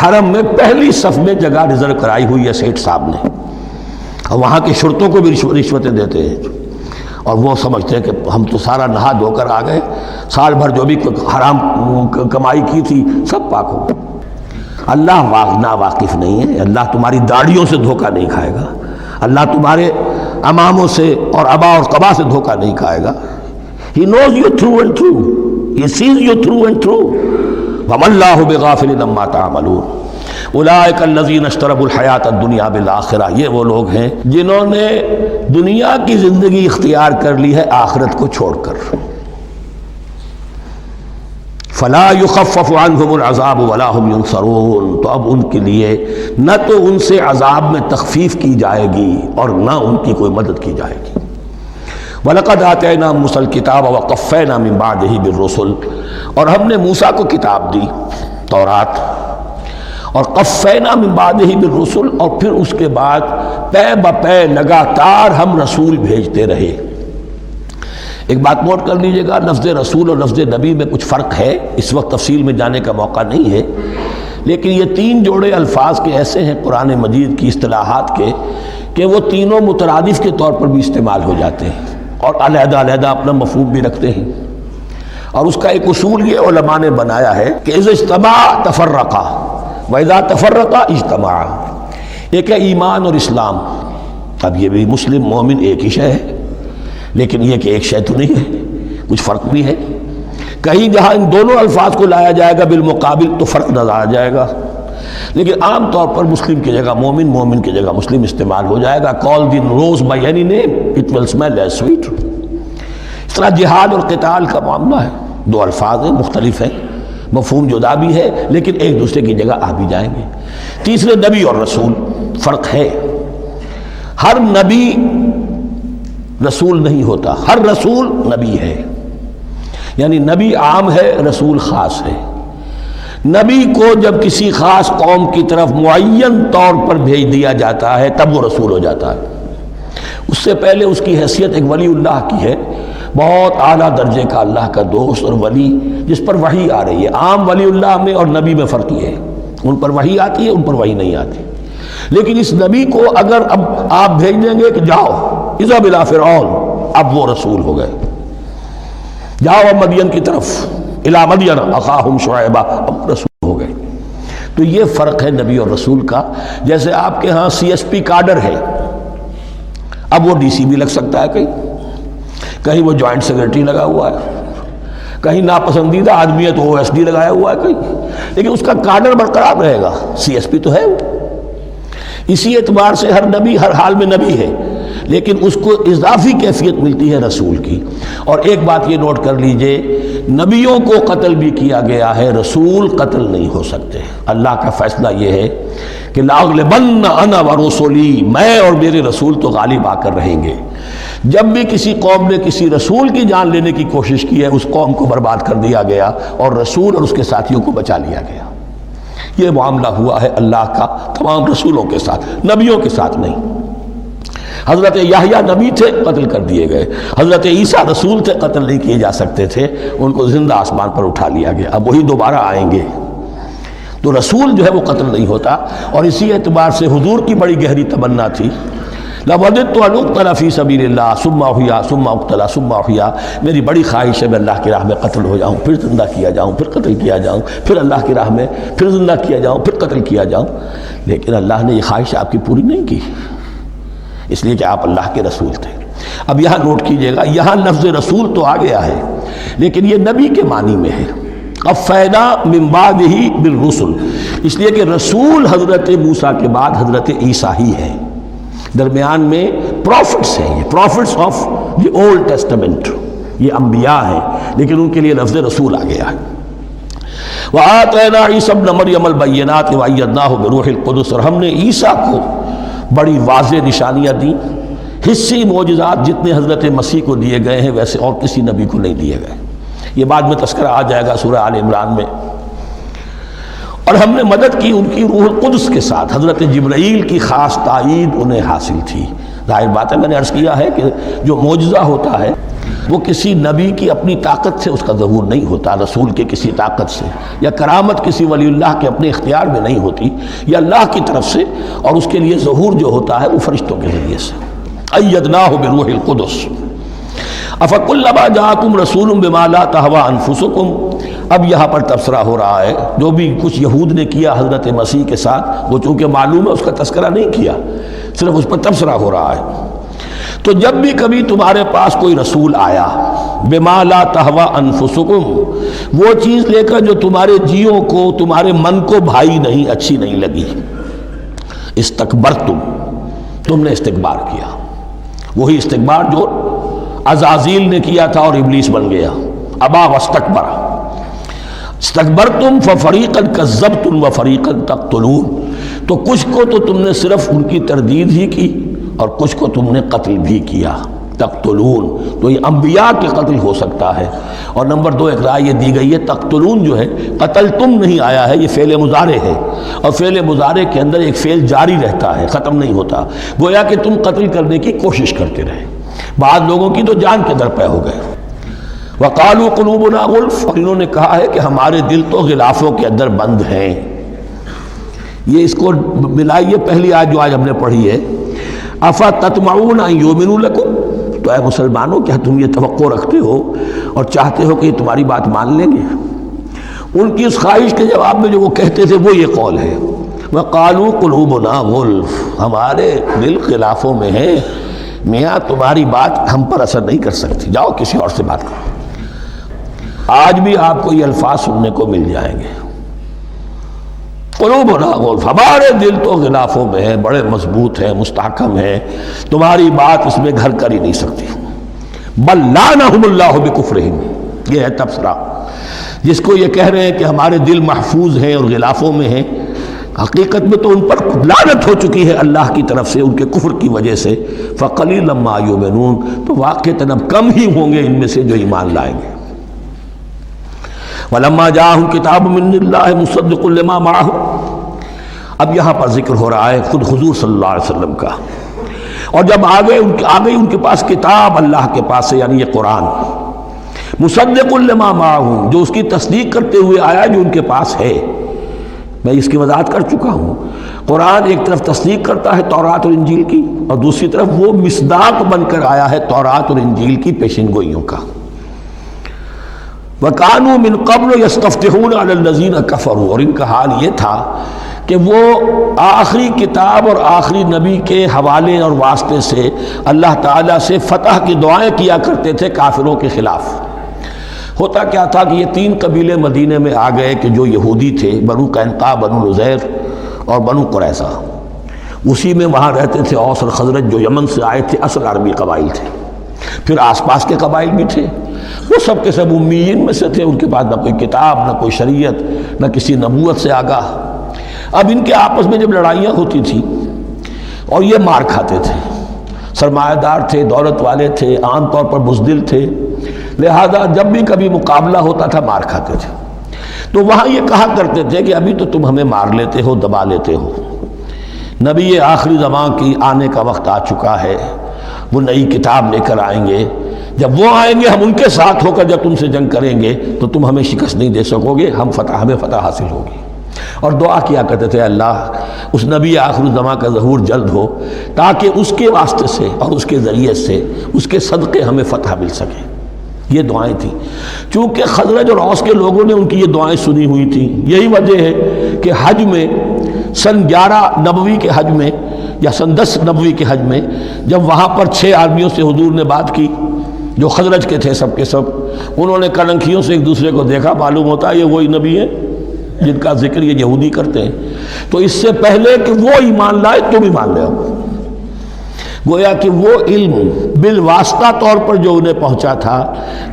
حرم میں پہلی صف میں جگہ ریزرو کرائی ہوئی ہے سیٹھ صاحب نے، اور وہاں کے شرطوں کو بھی رشوتیں دیتے ہیں، اور وہ سمجھتے ہیں کہ ہم تو سارا نہا دھو کر آ گئے، سال بھر جو بھی حرام کمائی کی تھی سب پاک ہو گئے۔ اللہ نا واقف نہیں ہے، اللہ تمہاری داڑھیوں سے دھوکہ نہیں کھائے گا، اللہ تمہارے اماموں سے اور ابا اور قبا سے دھوکہ نہیں کھائے گا۔ He knows you through and through, He sees you through and through. وَمَا اللَّهُ بِغَافِلٍ عَمَّا تَعْمَلُونَ اولئک الذین اشتروا الحیاۃ الدنیا بالآخرہ، یہ وہ لوگ ہیں جنہوں نے دنیا کی زندگی اختیار کر لی ہے آخرت کو چھوڑ کر۔ فلا یخفف عنہم العذاب ولا هم ینصرون، تو اب ان کے لیے نہ تو ان سے عذاب میں تخفیف کی جائے گی اور نہ ان کی کوئی مدد کی جائے گی۔ وَلَقَدْ آتَيْنَا مُوسَى الْكِتَابَ وَقَفَّيْنَا مِن بَعْدِهِ بِالرُّسُلِ، اور ہم نے موسیٰ کو کتاب دی تورات، اور قفینا من بعدہ بالرسل، اور پھر اس کے بعد پے بپے لگاتار ہم رسول بھیجتے رہے۔ ایک بات نوٹ کر لیجئے گا، لفظ رسول اور لفظ نبی میں کچھ فرق ہے، اس وقت تفصیل میں جانے کا موقع نہیں ہے، لیکن یہ تین جوڑے الفاظ کے ایسے ہیں قرآن مجید کی اصطلاحات کے کہ وہ تینوں مترادف کے طور پر بھی استعمال ہو جاتے ہیں اور علیحدہ علیحدہ اپنا مفہوم بھی رکھتے ہیں۔ اور اس کا ایک اصول یہ علماء نے بنایا ہے کہ اذا اجتمع تفرقا وَإِذَا تَفَرَّقَ اجْتَمَعَ، ایک ہے ایمان اور اسلام۔ اب یہ بھی مسلم مومن ایک ہی شے ہے، لیکن یہ کہ ایک شے تو نہیں ہے، کچھ فرق بھی ہے۔ کہیں جہاں ان دونوں الفاظ کو لایا جائے گا بالمقابل تو فرق نظر آ جائے گا، لیکن عام طور پر مسلم کی جگہ مومن، مومن کی جگہ مسلم استعمال ہو جائے گا۔ call the rose by any name it will smell as sweet۔ اس طرح جہاد اور قتال کا معاملہ ہے، دو الفاظ ہیں، مختلف ہیں، مفہوم جدا بھی ہے لیکن ایک دوسرے کی جگہ آ بھی جائیں گے۔ تیسرے نبی اور رسول، فرق ہے، ہر نبی رسول نہیں ہوتا، ہر رسول نبی ہے، یعنی نبی عام ہے، رسول خاص ہے۔ نبی کو جب کسی خاص قوم کی طرف معین طور پر بھیج دیا جاتا ہے تب وہ رسول ہو جاتا ہے، اس سے پہلے اس کی حیثیت ایک ولی اللہ کی ہے، بہت اعلیٰ درجے کا اللہ کا دوست اور ولی جس پر وحی آ رہی ہے۔ عام ولی اللہ میں اور نبی میں فرق یہ ہے، ان پر وحی آتی ہے، ان پر وحی نہیں آتی۔ لیکن اس نبی کو اگر اب آپ بھیج دیں گے کہ جاؤ اذهب الى فرعون، اب وہ رسول ہو گئے، جاؤ اب مدین کی طرف، الى مدین اخاہم شعیبا، اب رسول ہو گئے۔ تو یہ فرق ہے نبی اور رسول کا۔ جیسے آپ کے ہاں سی ایس پی کاڈر ہے، اب وہ ڈی سی بھی لگ سکتا ہے، کہیں وہ جوائنٹ سیکرٹری لگا ہوا ہے، کہیں ناپسندیدہ آدمی ہے تو او ایس ڈی لگایا ہوا ہے کہیں، لیکن اس کا کاڈر برقرار رہے گا، سی ایس پی تو ہے وہ۔ اسی اعتبار سے ہر نبی ہر حال میں نبی ہے، لیکن اس کو اضافی کیفیت ملتی ہے رسول کی۔ اور ایک بات یہ نوٹ کر لیجئے، نبیوں کو قتل بھی کیا گیا ہے، رسول قتل نہیں ہو سکتے۔ اللہ کا فیصلہ یہ ہے کہ لاغلبن انا ورسلی، میں اور میرے رسول تو غالب آ کر رہیں گے۔ جب بھی کسی قوم نے کسی رسول کی جان لینے کی کوشش کی ہے، اس قوم کو برباد کر دیا گیا اور رسول اور اس کے ساتھیوں کو بچا لیا گیا۔ یہ معاملہ ہوا ہے اللہ کا تمام رسولوں کے ساتھ، نبیوں کے ساتھ نہیں۔ حضرت یحییٰ نبی تھے، قتل کر دیے گئے۔ حضرت عیسیٰ رسول تھے، قتل نہیں کیے جا سکتے تھے، ان کو زندہ آسمان پر اٹھا لیا گیا۔ اب وہی دوبارہ آئیں گے، تو رسول جو ہے وہ قتل نہیں ہوتا۔ اور اسی اعتبار سے حضور کی بڑی گہری تمنا تھی، لَوَدِدْتُ أَنْ أُقْتَلَ فِي سَبِيلِ اللَّهِ ثُمَّ أُحْيَا ثُمَّ أُقْتَلَ ثُمَّ أُحْيَا، میری بڑی خواہش ہے میں اللہ کی راہ میں قتل ہو جاؤں، پھر زندہ کیا جاؤں، پھر قتل کیا جاؤں، پھر اللہ کی راہ میں پھر زندہ کیا جاؤں، پھر قتل کیا جاؤں۔ لیکن اللہ نے یہ خواہش آپ کی پوری نہیں کی، اس لیے کہ آپ اللہ کے رسول تھے۔ اب یہاں نوٹ کیجئے گا، یہاں لفظ رسول تو آ گیا ہے لیکن یہ نبی کے معنی میں ہے۔ قَفَّيْنَا مِن بَعْدِهِ بِالرُّسُلِ، اس لیے کہ رسول حضرت موسیٰ کے بعد حضرت عیسیٰ ہی ہے، درمیان میں پروفٹس ہیں، یہ prophets of the old testament, یہ انبیاء ہیں، لیکن ان کے لیے لفظ رسول آ گیا ہے۔ وَآتَيْنَا عِيسَى ابْنَ مَرْيَمَ الْبَيِّنَاتِ وَأَيَّدْنَاهُ بِرُوحِ الْقُدُسِ، اور ہم نے عیسیٰ کو بڑی واضح نشانیاں دیں، حصی معجزات جتنے حضرت مسیح کو دیے گئے ہیں ویسے اور کسی نبی کو نہیں دیے گئے۔ یہ بعد میں تذکرہ آ جائے گا سورہ آل عمران میں۔ اور ہم نے مدد کی ان کی روح القدس کے ساتھ، حضرت جبرائیل کی خاص تائید انہیں حاصل تھی۔ ظاہر بات ہے، میں نے عرض کیا ہے کہ جو معجزہ ہوتا ہے وہ کسی نبی کی اپنی طاقت سے اس کا ظہور نہیں ہوتا، رسول کے کسی طاقت سے، یا کرامت کسی ولی اللہ کے اپنے اختیار میں نہیں ہوتی، یا اللہ کی طرف سے، اور اس کے لیے ظہور جو ہوتا ہے وہ فرشتوں کے ذریعے سے۔ أَيَّدْنَاهُ بِرُوحِ الْقُدُسِ أَفَكُلَّمَا جَاءَكُمْ رَسُولٌ بِمَا لَا تَهْوَىٰ أَنفُسُكُمْ، اب یہاں پر تبصرہ ہو رہا ہے، جو بھی کچھ یہود نے کیا حضرت مسیح کے ساتھ، وہ چونکہ معلوم ہے اس کا تذکرہ نہیں کیا، صرف اس پر تبصرہ ہو رہا ہے۔ تو جب بھی کبھی تمہارے پاس کوئی رسول آیا، بِمَا لَا تَهْوَىٰ أَنفُسُكُمْ، وہ چیز لے کر جو تمہارے جیوں کو، تمہارے من کو بھائی نہیں، اچھی نہیں لگی، استکبرتم، تم نے استکبار کیا، وہی استکبار جو عزازیل نے کیا تھا اور ابلیس بن گیا، ابا واستکبر۔ استکبرتم ففریقا کذبتم وفریقا تقتلون، تو کچھ کو تو تم نے صرف ان کی تردید ہی کی اور کچھ کو تم نے قتل بھی کیا، تقتلون، تو یہ انبیاء کے قتل ہو سکتا ہے۔ اور نمبر دو ایک رائے یہ دی گئی ہے، تقتلون جو ہے قتل تم نہیں آیا ہے، یہ فعل مضارع ہے، اور فعل مضارع کے اندر ایک فعل جاری رہتا ہے، ختم نہیں ہوتا، گویا کہ تم قتل کرنے کی کوشش کرتے رہے۔ بعض لوگوں کی تو جان کے در پہ ہو گئے۔ وقالوا قلوبنا غلف، اور انہوں نے کہا ہے کہ ہمارے دل تو غلافوں کے اندر بند ہیں۔ یہ اس کو ملائیے پہلی آیت جو آج ہم نے پڑھی ہے، افتطمعون ان یؤمنوا لکم، تو اے مسلمانوں کیا تم یہ توقع رکھتے ہو اور چاہتے ہو کہ یہ تمہاری بات مان لیں گے؟ ان کی اس خواہش کے جواب میں جو وہ کہتے تھے وہ یہ قول ہے، وقالوا قلوبنا غلف، ہمارے دل غلافوں میں ہیں، میاں تمہاری بات ہم پر اثر نہیں کر سکتی، جاؤ کسی اور سے بات کرو۔ آج بھی آپ کو یہ الفاظ سننے کو مل جائیں گے، قلوبنا غلف، ہمارے دل تو غلافوں میں ہیں، بڑے مضبوط ہیں، مستحکم ہیں، تمہاری بات اس میں گھر کر ہی نہیں سکتی۔ بل لعنہم اللہ بکفرہم، یہ ہے تبصرہ، جس کو یہ کہہ رہے ہیں کہ ہمارے دل محفوظ ہیں اور غلافوں میں ہیں، حقیقت میں تو ان پر لعنت ہو چکی ہے اللہ کی طرف سے ان کے کفر کی وجہ سے۔ فقلیلا ما یؤمنون، تو واقعتاً اب کم ہی ہوں گے ان میں سے جو ایمان لائیں گے۔ وَلَمَّا جَاءَهُمْ كِتَابٌ مِّنْ اللَّهِ مُصَدِّقٌ لِّمَا مَعَهُمْ، اب یہاں پر ذکر ہو رہا ہے خود حضور صلی اللہ علیہ وسلم کا، اور جب آ گئی ان کے پاس کتاب اللہ کے پاس سے، یعنی یہ قرآن، مُصَدِّقٌ لِّمَا مَعَهُمْ، جو اس کی تصدیق کرتے ہوئے آیا جو ان کے پاس ہے۔ میں اس کی وضاحت کر چکا ہوں، قرآن ایک طرف تصدیق کرتا ہے تورات اور انجیل کی، اور دوسری طرف وہ مصداق بن کر آیا ہے تورات اور انجیل کی پیشن گوئیوں کا۔ وَكَانُوا مِن قَبْلُ يَسْتَفْتِحُونَ عَلَى الَّذِينَ كَفَرُوا، اور ان کا حال یہ تھا کہ وہ آخری کتاب اور آخری نبی کے حوالے اور واسطے سے اللہ تعالیٰ سے فتح کی دعائیں کیا کرتے تھے کافروں کے خلاف۔ ہوتا کیا تھا کہ یہ تین قبیلے مدینے میں آ گئے کہ جو یہودی تھے، بنو قینقاع، بنو نذیر اور بنو قریظہ، اسی میں وہاں رہتے تھے اوس اور خزرج جو یمن سے آئے تھے، اصل عربی قبائل تھے، پھر آس پاس کے قبائل بھی تھے، وہ سب کے سب امیین میں سے تھے، ان کے پاس نہ کوئی کتاب، نہ کوئی شریعت، نہ کسی نبوت سے آگاہ۔ اب ان کے آپس میں جب لڑائیاں ہوتی تھیں اور یہ مار کھاتے تھے، سرمایہ دار تھے، دولت والے تھے، عام طور پر بزدل تھے، لہذا جب بھی کبھی مقابلہ ہوتا تھا مار کھاتے تھے۔ تو وہاں یہ کہا کرتے تھے کہ ابھی تو تم ہمیں مار لیتے ہو، دبا لیتے ہو، نبی آخری زمان کی آنے کا وقت آ چکا ہے، وہ نئی کتاب لے کر آئیں گے، جب وہ آئیں گے ہم ان کے ساتھ ہو کر جب تم سے جنگ کریں گے تو تم ہمیں شکست نہیں دے سکو گے، ہمیں فتح حاصل ہوگی۔ اور دعا کیا کرتے تھے اللہ اس نبی آخر الزمان کا ظہور جلد ہو تاکہ اس کے واسطے سے اور اس کے ذریعے سے اس کے صدقے ہمیں فتح مل سکے۔ یہ دعائیں تھیں۔ چونکہ خزرج اور اوس کے لوگوں نے ان کی یہ دعائیں سنی ہوئی تھیں، یہی وجہ ہے کہ حج میں سن 11 نبوی کے حج میں یا سن 10 نبوی کے حج میں جب وہاں پر 6 آدمیوں سے حضور نے بات کی جو خزرج کے تھے، سب کے سب انہوں نے کلنکھیوں سے ایک دوسرے کو دیکھا، معلوم ہوتا ہے یہ وہی نبی ہیں جن کا ذکر یہ یہودی کرتے ہیں، تو اس سے پہلے کہ وہ ایمان لائے تم ایمان لے آؤ۔ گویا کہ وہ علم بالواسطہ طور پر جو انہیں پہنچا تھا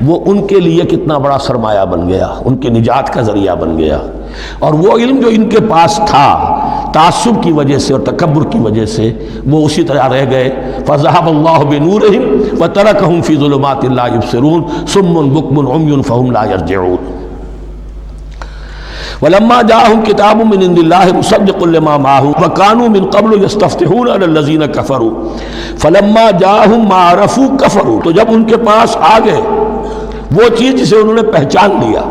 وہ ان کے لیے کتنا بڑا سرمایہ بن گیا، ان کے نجات کا ذریعہ بن گیا، اور وہ علم جو ان کے پاس تھا تعصب کی وجہ سے اور تکبر کی وجہ سے وہ اسی طرح رہ گئے۔ فَذَهَبَ اللَّهُ بِنُورِهِمْ وَتَرَكَهُمْ فِي ظُلُمَاتٍ لَا يُبْصِرُونَ صُمٌّ بُكْمٌ عُمْيٌ فَهُمْ لَا يَرْجِعُونَ۔ وَلَمَّا جَاءَهُمْ كِتَابٌ مِّنْ عِندِ اللَّهِ مُصَدِّقٌ لِّمَا مَعَهُمْ وَكَانُوا مِن قَبْلُ يَسْتَفْتِحُونَ عَلَى الَّذِينَ كَفَرُوا فَلَمَّا جَاءَهُم مَّا عَرَفُوا كَفَرُوا، تو جب ان کے پاس آ گئے وہ چیز جسے انہوں نے پہچان لیا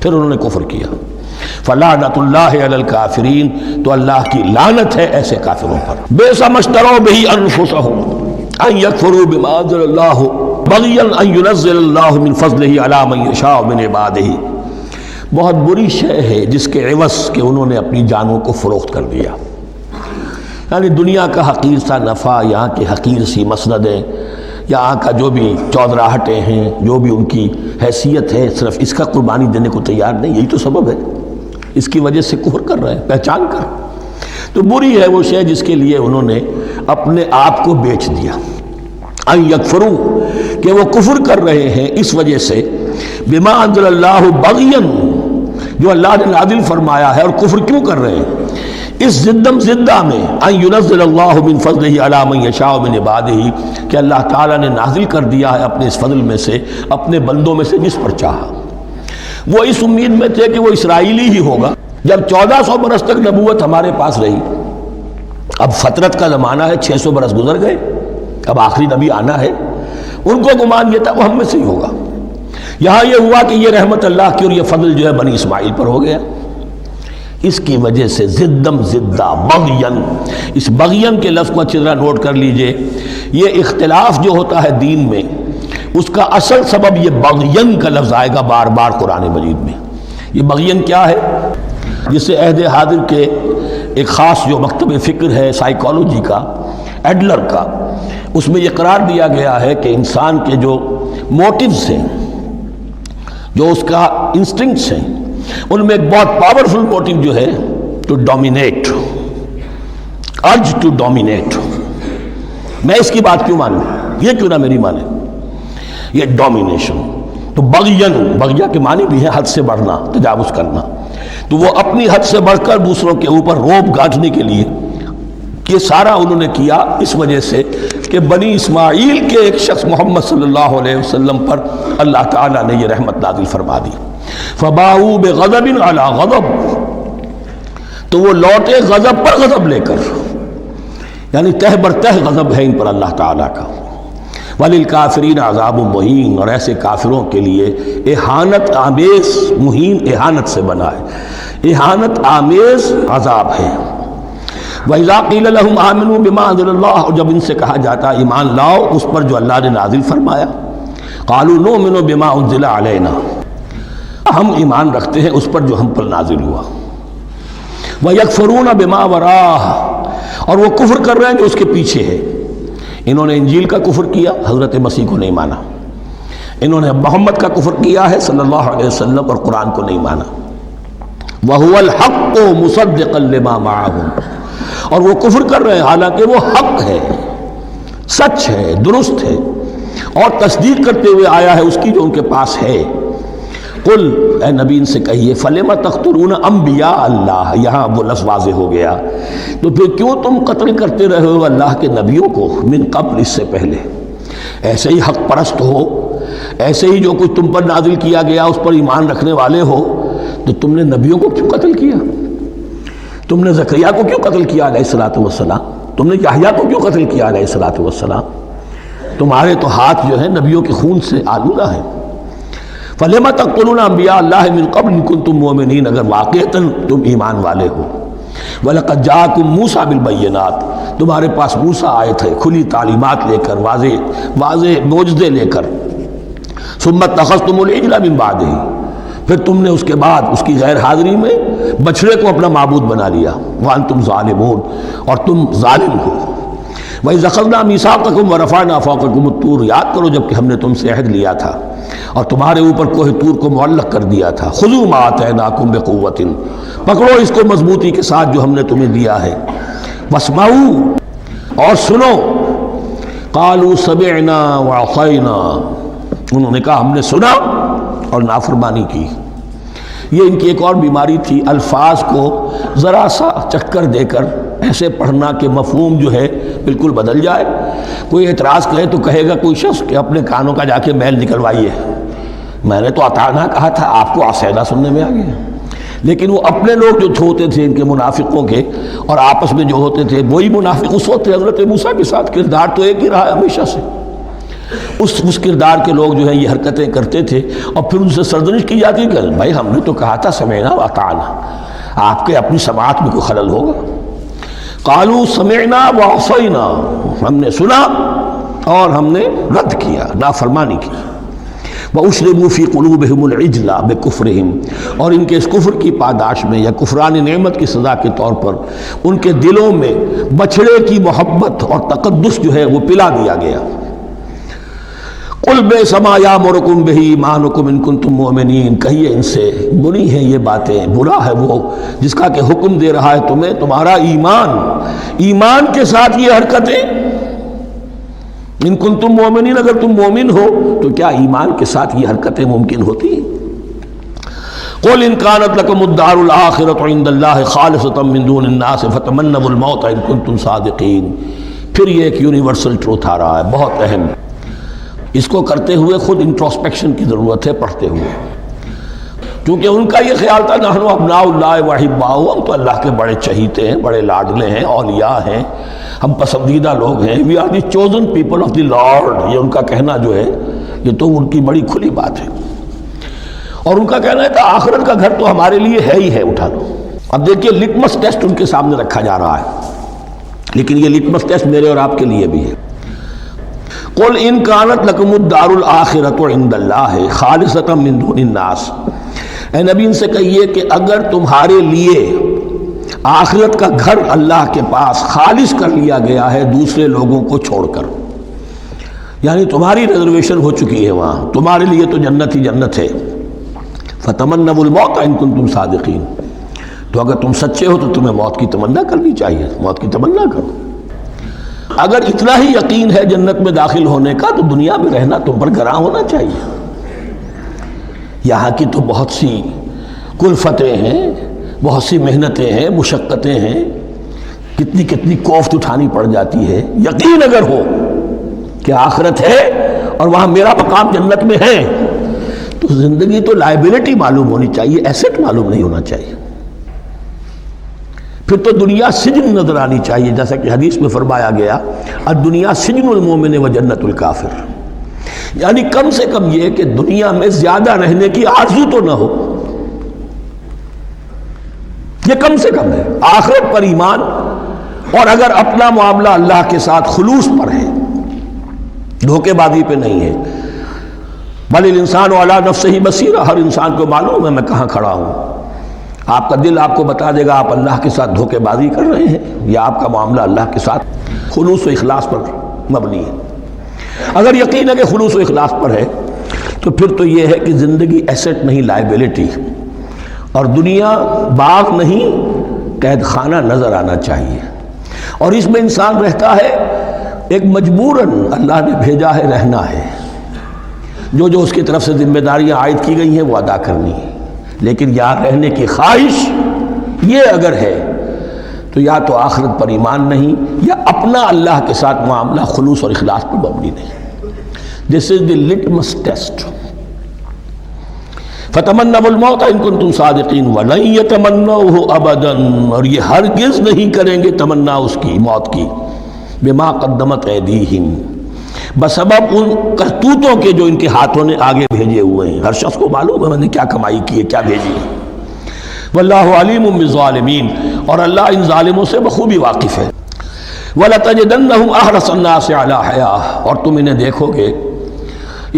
پھر انہوں نے کفر کیا۔ فَلَعْنَةُ اللَّهِ عَلَى الْكَافِرِينَ، تو اللہ کی لعنت ہے ایسے کافروں پر۔ بِئْسَ مَا اشْتَرَوْا بِهِ أَنفُسَهُمْ أَن يَكْفُرُوا بِمَا أَنزَلَ اللَّهُ بَغْيًا أَن يُنَزِّلَ اللَّهُ مِن فَضْلِهِ عَلَى مَن يَشَاءُ مِنْ عِبَادِهِ۔ بہت بری شے ہے جس کے عوض کہ انہوں نے اپنی جانوں کو فروخت کر دیا، یعنی دنیا کا حقیر سا نفع، یہاں کی حقیر سی مسندیں، یہاں کا جو بھی چودراہٹیں ہیں، جو بھی ان کی حیثیت ہے، صرف اس کا قربانی دینے کو تیار نہیں، یہی تو سبب ہے، اس کی وجہ سے کفر کر رہے ہیں پہچان کر۔ تو بری ہے وہ شے جس کے لیے انہوں نے اپنے آپ کو بیچ دیا۔ ان یکفروا، کہ وہ کفر کر رہے ہیں اس وجہ سے، بما انزل اللہ بغیًا، جو اللہ نے نازل فرمایا ہے، اور کفر کیوں کر رہے ہیں اس زدم زدہ میں، ان ینزل اللہ من فضلہ علی من یشاء من عبادہ، کہ اللہ تعالیٰ نے نازل کر دیا ہے اپنے اس فضل میں سے اپنے بندوں میں سے جس پر چاہا۔ وہ اس امید میں تھے کہ وہ اسرائیلی ہی ہوگا۔ جب 1400 برس تک نبوت ہمارے پاس رہی، اب فترت کا زمانہ ہے، 600 برس گزر گئے، اب آخری نبی آنا ہے، ان کو گمان یہ تھا وہ ہم میں سے ہی ہوگا۔ یہاں یہ ہوا کہ یہ رحمت اللہ کی اور یہ فضل جو ہے بنی اسماعیل پر ہو گیا، اس کی وجہ سے زدم زدہ بغین، اس بغین کے لفظ کو اچھی طرح نوٹ کر لیجئے، یہ اختلاف جو ہوتا ہے دین میں اس کا اصل سبب یہ بغین کا لفظ آئے گا بار بار قرآن مجید میں۔ یہ بغین کیا ہے؟ جسے عہد حاضر کے ایک خاص جو مکتب فکر ہے سائیکالوجی کا، ایڈلر کا، اس میں یہ قرار دیا گیا ہے کہ انسان کے جو موٹیوز ہیں، جو اس کا انسٹنکٹس ہیں، ان میں ایک بہت پاورفل موٹیو جو ہے to dominate, urge to dominate. میں اس کی بات کیوں مانوں، یہ کیوں نہ میری مانے، یہ ڈومینیشن۔ تو بغین، بغیہ کے معنی بھی ہے حد سے بڑھنا، تجاوز کرنا، تو وہ اپنی حد سے بڑھ کر دوسروں کے اوپر روب گاٹھنے کے لیے یہ سارا انہوں نے کیا، اس وجہ سے کہ بنی اسماعیل کے ایک شخص محمد صلی اللہ علیہ وسلم پر اللہ تعالیٰ نے یہ رحمت نازل فرما دی۔ فَبَاءُوا بِغَضَبٍ عَلَىٰ غَضَبٍ، تو وہ لوٹے غضب پر غضب لے کر، یعنی تہ بر تہ غضب ہے ان پر اللہ تعالیٰ کا۔ وَلِلْكَافِرِينَ عَذَابٌ مُّهِينٌ، اور ایسے کافروں کے لیے اہانت آمیز، مہین اہانت سے بنا ہے، اہانت آمیز عذاب ہے۔ وَإِذَا قِيلَ لَهُمْ آمِنُوا بِمَا أَنزَلَ اللَّهُ، اور جب ان سے کہا جاتا ایمان لاؤ اس پر جو اللہ نے نازل فرمایا، قَالُوا نُؤْمِنُ بِمَا أُنزِلَ عَلَيْنَا، ہم ایمان رکھتے ہیں اس پر جو ہم پر نازل ہوا۔ وَيَكْفُرُونَ بِمَا وَرَاهُ، اور وہ کفر کر رہے ہیں جو اس کے پیچھے ہے۔ انہوں نے انجیل کا کفر کیا، حضرت مسیح کو نہیں مانا، انہوں نے محمد کا کفر کیا ہے صلی اللہ علیہ وسلم، اور قرآن کو نہیں مانا۔ وَهُوَ الْحَقُّ مُصَدِّقًا لِمَا مَعَهُمْ، اور وہ کفر کر رہے ہیں حالانکہ وہ حق ہے، سچ ہے، درست ہے، اور تصدیق کرتے ہوئے آیا ہے اس کی جو ان کے پاس ہے۔ قل، اے نبی ان سے کہیے، فَلِمَ تَقْتُلُونَ أَنبِيَاءَ اللَّهِ، یہاں وہ لفظ واضح ہو گیا، تو پھر کیوں تم قتل کرتے رہے ہو اللہ کے نبیوں کو، من قبل، اس سے پہلے، ایسے ہی حق پرست ہو، ایسے ہی جو کچھ تم پر نازل کیا گیا اس پر ایمان رکھنے والے ہو، تو تم نے نبیوں کو کیوں قتل کیا؟ تم نے زکریا کو کیوں قتل کیا علیہ الصلوۃ والسلام؟ تم نے یحییٰ کو کیوں قتل کیا علیہ الصلوۃ والسلام؟ تمہارے تو ہاتھ جو ہے نبیوں کے خون سے آلودہ ہے۔ فَلِمَ تَقْتُلُونَ أَنبِيَاءَ اللَّهِ مِن قَبْلِ إِن كُنتُم مُؤْمِنِينَ، اگر واقعتاً تم ایمان والے ہو۔ وَلَقَدْ جَاءَكُم مُوسَىٰ بِالْبَيِّنَاتِ، تمہارے پاس موسیٰ آئے تھے کھلی تعلیمات لے کر، واضح معجزے لے کر۔ ثُمَّ اتَّخَذْتُمُ الْعِجْلَ مِن بَعْدِهِ، پھر تم نے اس کے بعد اس کی غیر حاضری میں بچڑے کو اپنا معبود بنا لیا۔ وَأَنتُمْ ظَالِمُونَ، اور تم ظالم ہو۔ وَإِذْ أَخَذْنَا مِيثَاقَكُمْ وَرَفَعْنَا فَوْقَكُمُ الطُّورَ، یاد کرو جب کہ ہم نے تم سے عہد لیا تھا اور تمہارے اوپر کوہ طور کو معلق کر دیا تھا۔ خُذُوا مَا آتَيْنَاكُمْ بِقُوَّةٍ، پکڑو اس کو مضبوطی کے ساتھ جو ہم نے تمہیں دیا ہے۔ وَاسْمَعُوا، اور سنو۔ قَالُوا سَمِعْنَا وَعَصَيْنَا، انہوں نے کہا ہم نے سنا اور نافرمانی کی۔ یہ ان کی ایک اور بیماری تھی، الفاظ کو ذرا سا چکر دے کر ایسے پڑھنا کہ مفہوم جو ہے بالکل بدل جائے۔ کوئی اعتراض کرے تو کہے گا کوئی شخص کہ اپنے کانوں کا جا کے میل نکلوائیے، میں نے تو اطعنا کہا تھا، آپ کو عصینا سننے میں آ گیا۔ لیکن وہ اپنے لوگ جو ہوتے تھے ان کے منافقوں کے، اور آپس میں جو ہوتے تھے وہی منافق اس وقت حضرت موسیٰ کے ساتھ، کردار تو ایک ہی رہا ہے ہمیشہ سے۔ اس کردار کے لوگ جو ہیں یہ حرکتیں کرتے تھے، اور پھر ان سے سرزنش کی جاتی کہ بھائی ہم نے تو کہا تھا سمعنا واطعنا، آپ کے اپنی سماعت میں کوئی خلل ہوگا۔ قالوا سمعنا وعصینا، ہم نے سنا اور ہم نے رد کیا، نافرمانی کی۔ وَأُشْرِبُوا فِي قُلُوبِهِمُ الْعِجْلَ بِكُفْرِهِمْ، اور ان کے اس کفر کی پاداش میں یا کفران نعمت کی سزا کے طور پر ان کے دلوں میں بچھڑے کی محبت اور تقدس جو ہے وہ پلا دیا گیا۔ قُلْ بِئْسَ مَا يَأْمُرُكُمْ بِهِ إِيمَانُكُمْ إِن كُنتُم مُؤْمِنِينَ، کہیے ان سے بری ہیں یہ باتیں، برا ہے وہ جس کا کہ حکم دے رہا ہے تمہیں تمہارا ایمان کے ساتھ یہ حرکتیں۔ ان کنتم مومنین، اگر تم مومن ہو تو کیا ایمان کے ساتھ یہ حرکتیں ممکن ہوتی ہیں؟ قُلْ إِن كَانَتْ لَكُمُ الدَّارُ الْآخِرَةُ عِندَ اللَّهِ خَالِصَةً مِّن دُونِ النَّاسِ فَتَمَنَّوُا الْمَوْتَ إِن كُنتُمْ صَادِقِينَ۔ پھر یہ ایک یونیورسل ٹروتھ آ رہا ہے، بہت اہم۔ اس کو کرتے ہوئے خود انٹروسپیکشن کی ضرورت ہے، پڑھتے ہوئے، کیونکہ ان کا یہ خیال تھا نحن ابناء اللہ وحباؤہ، ہم تو اللہ کے بڑے چہیتے ہیں، بڑے لاڈلے ہیں، اولیاء ہیں، ہم پسندیدہ لوگ ہیں، we are the chosen people of the Lord. یہ ان کا کہنا جو ہے یہ تو ان کی بڑی کھلی بات ہے، اور ان کا کہنا ہے کہ آخرت کا گھر تو ہمارے لیے ہے ہی ہے، اٹھا لو۔ اب دیکھیے لٹمس ٹیسٹ ان کے سامنے رکھا جا رہا ہے، لیکن یہ لٹمس ٹیسٹ میرے اور آپ کے لیے بھی ہے۔ قُلْ إِن كَانَتْ لَكُمُ الدَّارُ الْآخِرَةُ عِندَ اللَّهِ خَالِصَةً مِّن دُونِ النَّاسِ، اے نبی ان سے کہیے کہ اگر تمہارے لیے آخرت کا گھر اللہ کے پاس خالص کر لیا گیا ہے دوسرے لوگوں کو چھوڑ کر، یعنی تمہاری ریزرویشن ہو چکی ہے وہاں، تمہارے لیے تو جنت ہی جنت ہے، فَتَمَنَّوُا الْمَوْتَ إِن كُنتُمْ صَادِقِينَ، تو اگر تم سچے ہو تو تمہیں موت کی تمنا کرنی چاہیے، موت کی تمنا کرو۔ اگر اتنا ہی یقین ہے جنت میں داخل ہونے کا تو دنیا میں رہنا تم پر گراں ہونا چاہیے۔ یہاں کی تو بہت سی کلفتیں ہیں، بہت سی محنتیں ہیں، مشقتیں ہیں، کتنی کوفت اٹھانی پڑ جاتی ہے۔ یقین اگر ہو کہ آخرت ہے اور وہاں میرا مقام جنت میں ہے تو زندگی تو لائبلٹی معلوم ہونی چاہیے، ایسٹ معلوم نہیں ہونا چاہیے۔ پھر تو دنیا سجن نظر آنی چاہیے، جیسا کہ حدیث میں فرمایا گیا الدنیا سجن المومن و جنت الکافر، یعنی کم سے کم یہ کہ دنیا میں زیادہ رہنے کی آرزو تو نہ ہو، یہ کم سے کم ہے۔ آخرت پر ایمان، اور اگر اپنا معاملہ اللہ کے ساتھ خلوص پر ہے، دھوکے بازی پہ نہیں ہے۔ بل الانسان علی نفسہ بصیرہ، ہر انسان کو معلوم ہے میں کہاں کھڑا ہوں۔ آپ کا دل آپ کو بتا دے گا آپ اللہ کے ساتھ دھوکے بازی کر رہے ہیں یا آپ کا معاملہ اللہ کے ساتھ خلوص و اخلاص پر مبنی ہے۔ اگر یقین ہے کہ خلوص و اخلاص پر ہے تو پھر تو یہ ہے کہ زندگی ایسٹ نہیں لائبلٹی، اور دنیا باغ نہیں قید خانہ نظر آنا چاہیے، اور اس میں انسان رہتا ہے ایک مجبوراً اللہ نے بھیجا ہے رہنا ہے، جو اس کی طرف سے ذمہ داریاں عائد کی گئی ہیں وہ ادا کرنی ہے، لیکن یہاں رہنے کی خواہش یہ اگر ہے تو یا تو آخرت پر ایمان نہیں یا اپنا اللہ کے ساتھ معاملہ خلوص اور اخلاص پر مبنی نہیں۔ دس از دی لٹمس ٹیسٹ۔ فتمنوا الموت ان کنتم صادقین ولن یتمنوہ ابدا، اور یہ ہرگز نہیں کریں گے تمنا اس کی موت کی، بما قدمت ایدیہم، بسبب ان کرتوتوں کے جو ان کے ہاتھوں نے آگے بھیجے ہوئے ہیں۔ ہر شخص کو معلوم ہے میں نے کیا کمائی کی ہے، کیا بھیجی ہے۔ واللہ علیم بالظالمین، اور اللہ ان ظالموں سے بخوبی واقف ہے۔ وَلَتَجِدَنَّهُمْ أَحْرَصَ النَّاسِ عَلَىٰ حَيَاةٍ، اور تم انہیں دیکھو گے